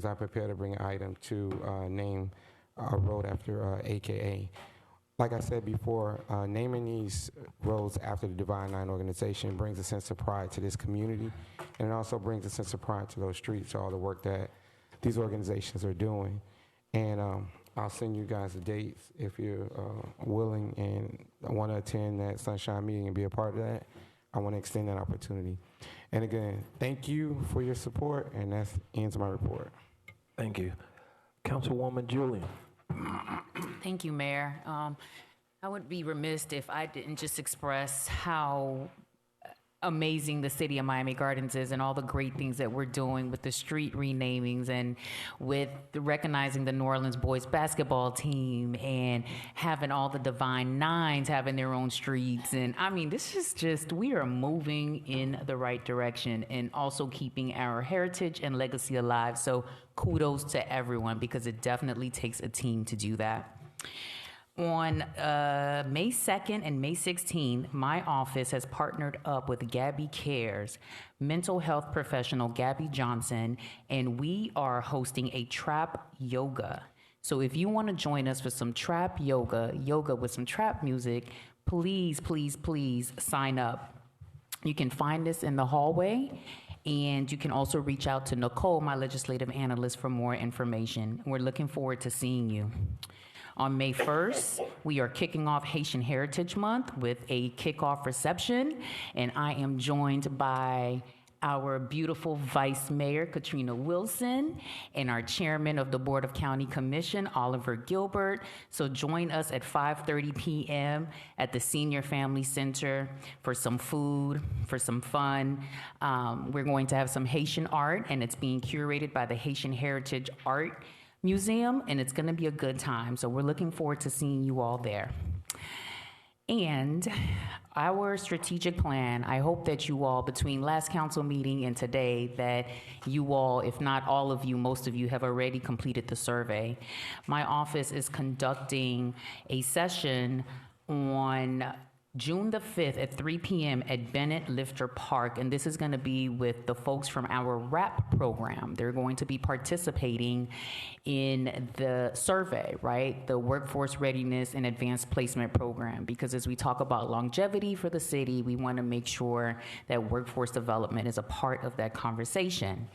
I prepare to bring an item to name a road after AKA. Like I said before, naming these roads after the Divine Nine organization brings a sense of pride to this community, and it also brings a sense of pride to those streets, all the work that these organizations are doing. And I'll send you guys the dates if you're willing and want to attend that sunshine meeting and be a part of that. I want to extend that opportunity. And again, thank you for your support, and that ends my report. Thank you. Councilwoman Julian. Thank you, Mayor. I would be remiss if I didn't just express how amazing the city of Miami Gardens is and all the great things that we're doing with the street renamings and with recognizing the New Orleans boys basketball team and having all the Divine Nines having their own streets. And I mean, this is just, we are moving in the right direction and also keeping our heritage and legacy alive. So kudos to everyone, because it definitely takes a team to do that. On May 2nd and May 16th, my office has partnered up with Gabby Cares, mental health professional Gabby Johnson, and we are hosting a trap yoga. So if you want to join us for some trap yoga with some trap music, please, please, please sign up. You can find us in the hallway, and you can also reach out to Nicole, my legislative analyst, for more information. We're looking forward to seeing you. On May 1st, we are kicking off Haitian Heritage Month with a kickoff reception, and I am joined by our beautiful Vice Mayor, Katrina Wilson, and our Chairman of the Board of County Commission, Oliver Gilbert. So join us at 5:30 p.m. at the Senior Family Center for some food, for some fun. We're going to have some Haitian art, and it's being curated by the Haitian Heritage Art Museum, and it's going to be a good time. So we're looking forward to seeing you all there. And our strategic plan, I hope that you all, between last council meeting and today, that you all, if not all of you, most of you have already completed the survey. My office is conducting a session on June the 5th at 3 p.m. at Bennett Lifter Park, and this is going to be with the folks from our RAP program. They're going to be participating in the survey, right? The Workforce Readiness and Advanced Placement Program, because as we talk about longevity for the city, we want to make sure that workforce development is a part of that conversation.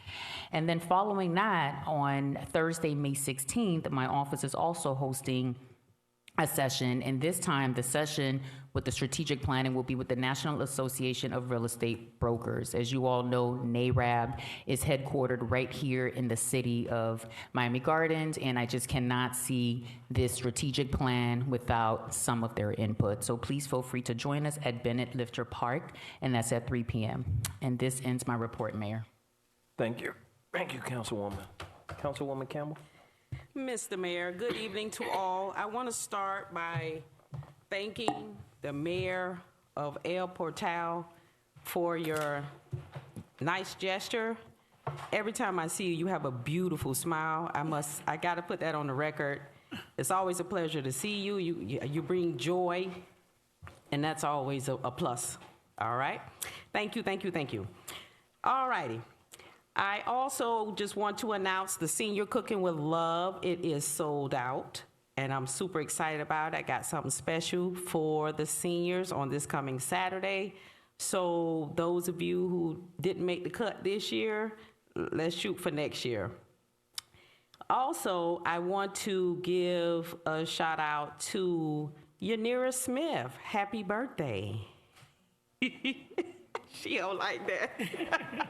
And then following that, on Thursday, May 16th, my office is also hosting a session, and this time the session with the strategic planning will be with the National Association of Real Estate Brokers. As you all know, NARAB is headquartered right here in the city of Miami Gardens, and I just cannot see this strategic plan without some of their input. So please feel free to join us at Bennett Lifter Park, and that's at 3 p.m. And this ends my report, Mayor. Thank you. Thank you, Councilwoman. Councilwoman Campbell? Mr. Mayor, good evening to all. I want to start by thanking the mayor of El Portal for your nice gesture. Every time I see you, you have a beautiful smile. I got to put that on the record. It's always a pleasure to see you. You bring joy, and that's always a plus. All right? Thank you, thank you, thank you. All righty. I also just want to announce the Senior Cooking with Love. It is sold out, and I'm super excited about it. I got something special for the seniors on this coming Saturday. So those of you who didn't make the cut this year, let's shoot for next year. Also, I want to give a shout out to Yanira Smith. Happy birthday. She don't like that.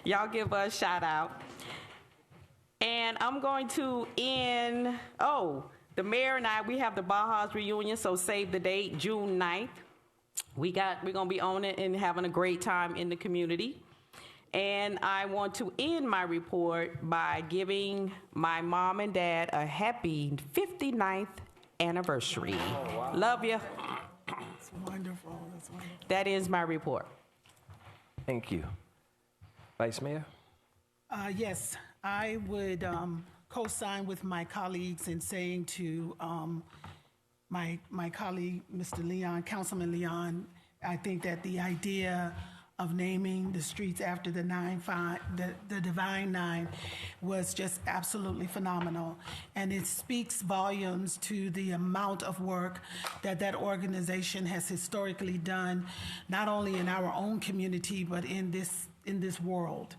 Y'all give her a shout out. And I'm going to end, the mayor and I, we have the Baja's reunion, so save the date, June 9th. We're gonna be on it and having a great time in the community. And I want to end my report by giving my mom and dad a happy 59th anniversary. Oh, wow. Love you. That's wonderful, that's wonderful. That ends my report. Thank you. Vice Mayor? Yes, I would co-sign with my colleagues in saying to my colleague, Mr. Leon, Councilman Leon, I think that the idea of naming the streets after the Divine Nine was just absolutely phenomenal. And it speaks volumes to the amount of work that organization has historically done, not only in our own community, but in this world.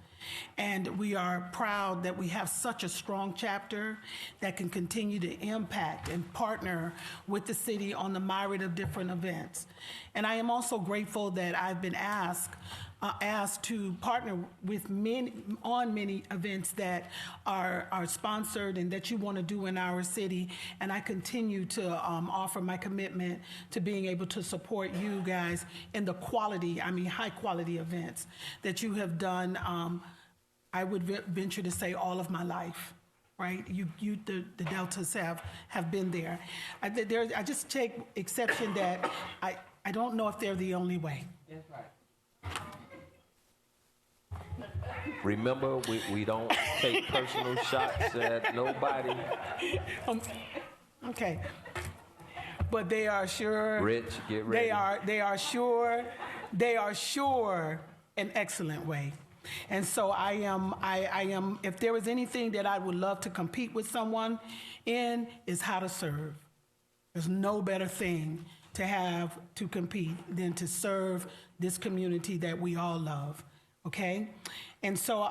And we are proud that we have such a strong chapter that can continue to impact and partner with the city on the myriad of different events. And I am also grateful that I've been asked asked to partner with many events that are sponsored and that you want to do in our city. And I continue to offer my commitment to being able to support you guys in the quality, high quality events that you have done, I would venture to say all of my life. Right, the Deltas have been there. I just take exception that I don't know if they're the only way. That's right. Remember, we don't take personal shots at nobody. Okay, but they are sure. Rich, get ready. They are sure an excellent way. And so I am, if there was anything that I would love to compete with someone in, is how to serve. There's no better thing to have to compete than to serve this community that we all love, okay? And so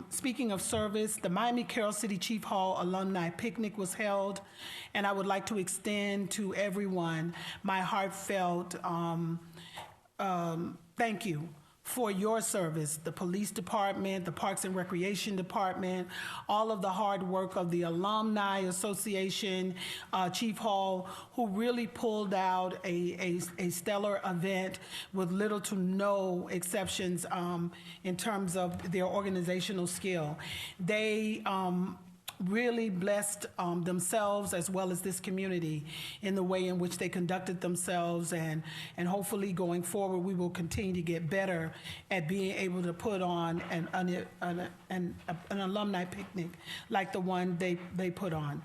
speaking of service, the Miami Carroll City Chief Hall Alumni Picnic was held, and I would like to extend to everyone my heartfelt thank you for your service, the police department, the Parks and Recreation Department, all of the hard work of the Alumni Association, Chief Hall, who really pulled out a stellar event with little to no exceptions in terms of their organizational skill. They really blessed themselves as well as this community in the way in which they conducted themselves, and hopefully going forward we will continue to get better at being able to put on an alumni picnic like the one they put on.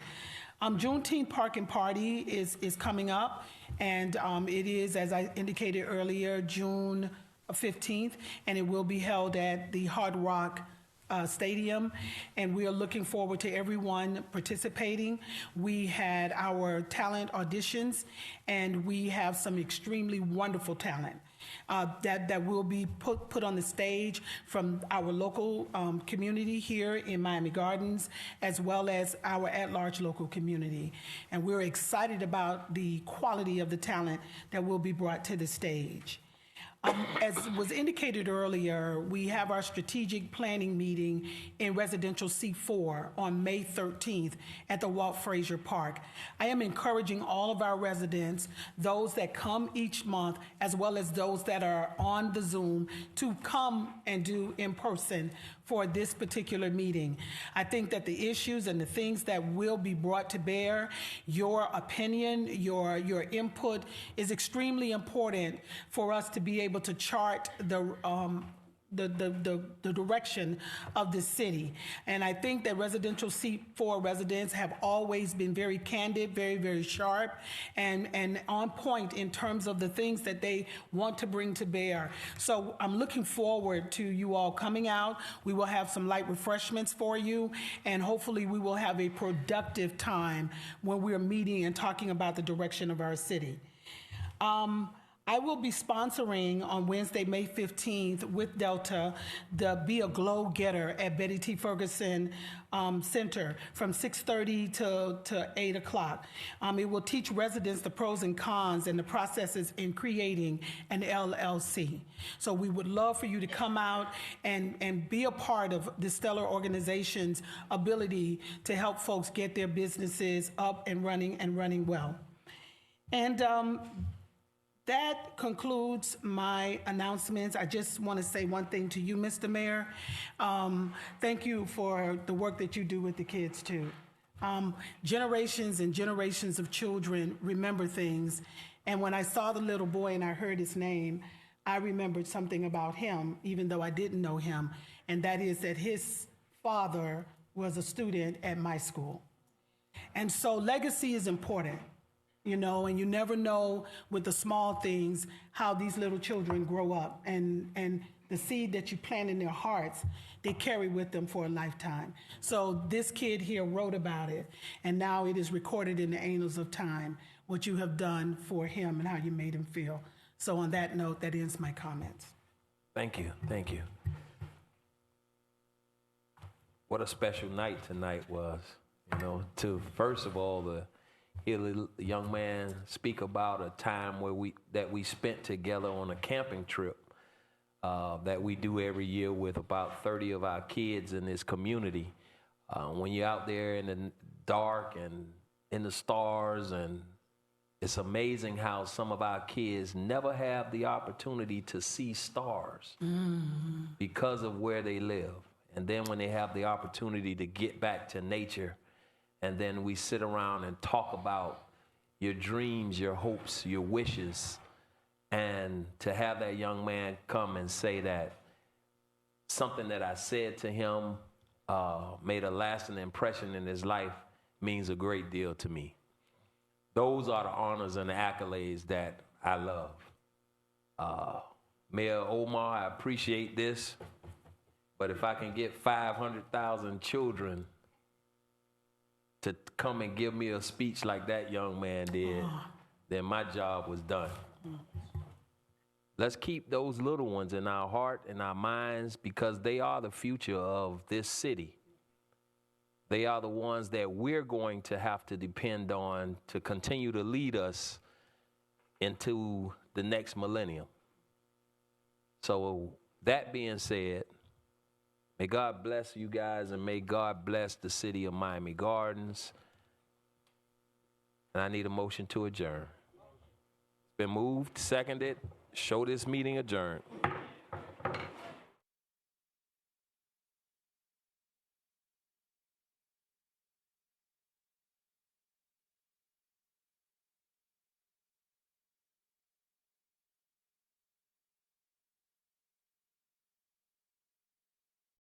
Juneteenth Parking Party is coming up, and it is, as I indicated earlier, June 15th, and it will be held at the Hard Rock Stadium, and we are looking forward to everyone participating. We had our talent auditions, and we have some extremely wonderful talent that will be put on the stage from our local community here in Miami Gardens, as well as our at-large local community. And we're excited about the quality of the talent that will be brought to the stage. As was indicated earlier, we have our strategic planning meeting in residential C4 on May 13th at the Walt Frazier Park. I am encouraging all of our residents, those that come each month, as well as those that are on the Zoom, to come and do in person for this particular meeting. I think that the issues and the things that will be brought to bear, your opinion, your input is extremely important for us to be able to chart the direction of the city. And I think that residential C4 residents have always been very candid, very, very sharp, and on point in terms of the things that they want to bring to bear. So I'm looking forward to you all coming out. We will have some light refreshments for you, and hopefully we will have a productive time when we're meeting and talking about the direction of our city. I will be sponsoring on Wednesday, May 15th with Delta, the Be a Glow Getter at Betty T. Ferguson Center from 6:30 to 8 o'clock. It will teach residents the pros and cons and the processes in creating an LLC. So we would love for you to come out and be a part of the stellar organization's ability to help folks get their businesses up and running well. And that concludes my announcements. I just want to say one thing to you, Mr. Mayor. Thank you for the work that you do with the kids, too. Generations and generations of children remember things. And when I saw the little boy and I heard his name, I remembered something about him, even though I didn't know him. And that is that his father was a student at my school. And so legacy is important. You know, and you never know with the small things how these little children grow up, and the seed that you plant in their hearts, they carry with them for a lifetime. So this kid here wrote about it, and now it is recorded in the annals of time, what you have done for him and how you made him feel. So on that note, that ends my comments. Thank you, thank you. What a special night tonight was, you know, to first of all, hear the young man speak about a time where we spent together on a camping trip that we do every year with about 30 of our kids in this community. When you're out there in the dark and in the stars, and it's amazing how some of our kids never have the opportunity to see stars because of where they live. And then when they have the opportunity to get back to nature, and then we sit around and talk about your dreams, your hopes, your wishes, and to have that young man come and say that something that I said to him made a lasting impression in his life means a great deal to me. Those are the honors and the accolades that I love. Mayor Omar, I appreciate this, but if I can get 500,000 children to come and give me a speech like that young man did, then my job was done. Let's keep those little ones in our heart and our minds, because they are the future of this city. They are the ones that we're going to have to depend on to continue to lead us into the next millennium. So that being said, may God bless you guys, and may God bless the city of Miami Gardens. And I need a motion to adjourn. It's been moved, seconded. Show this meeting adjourned.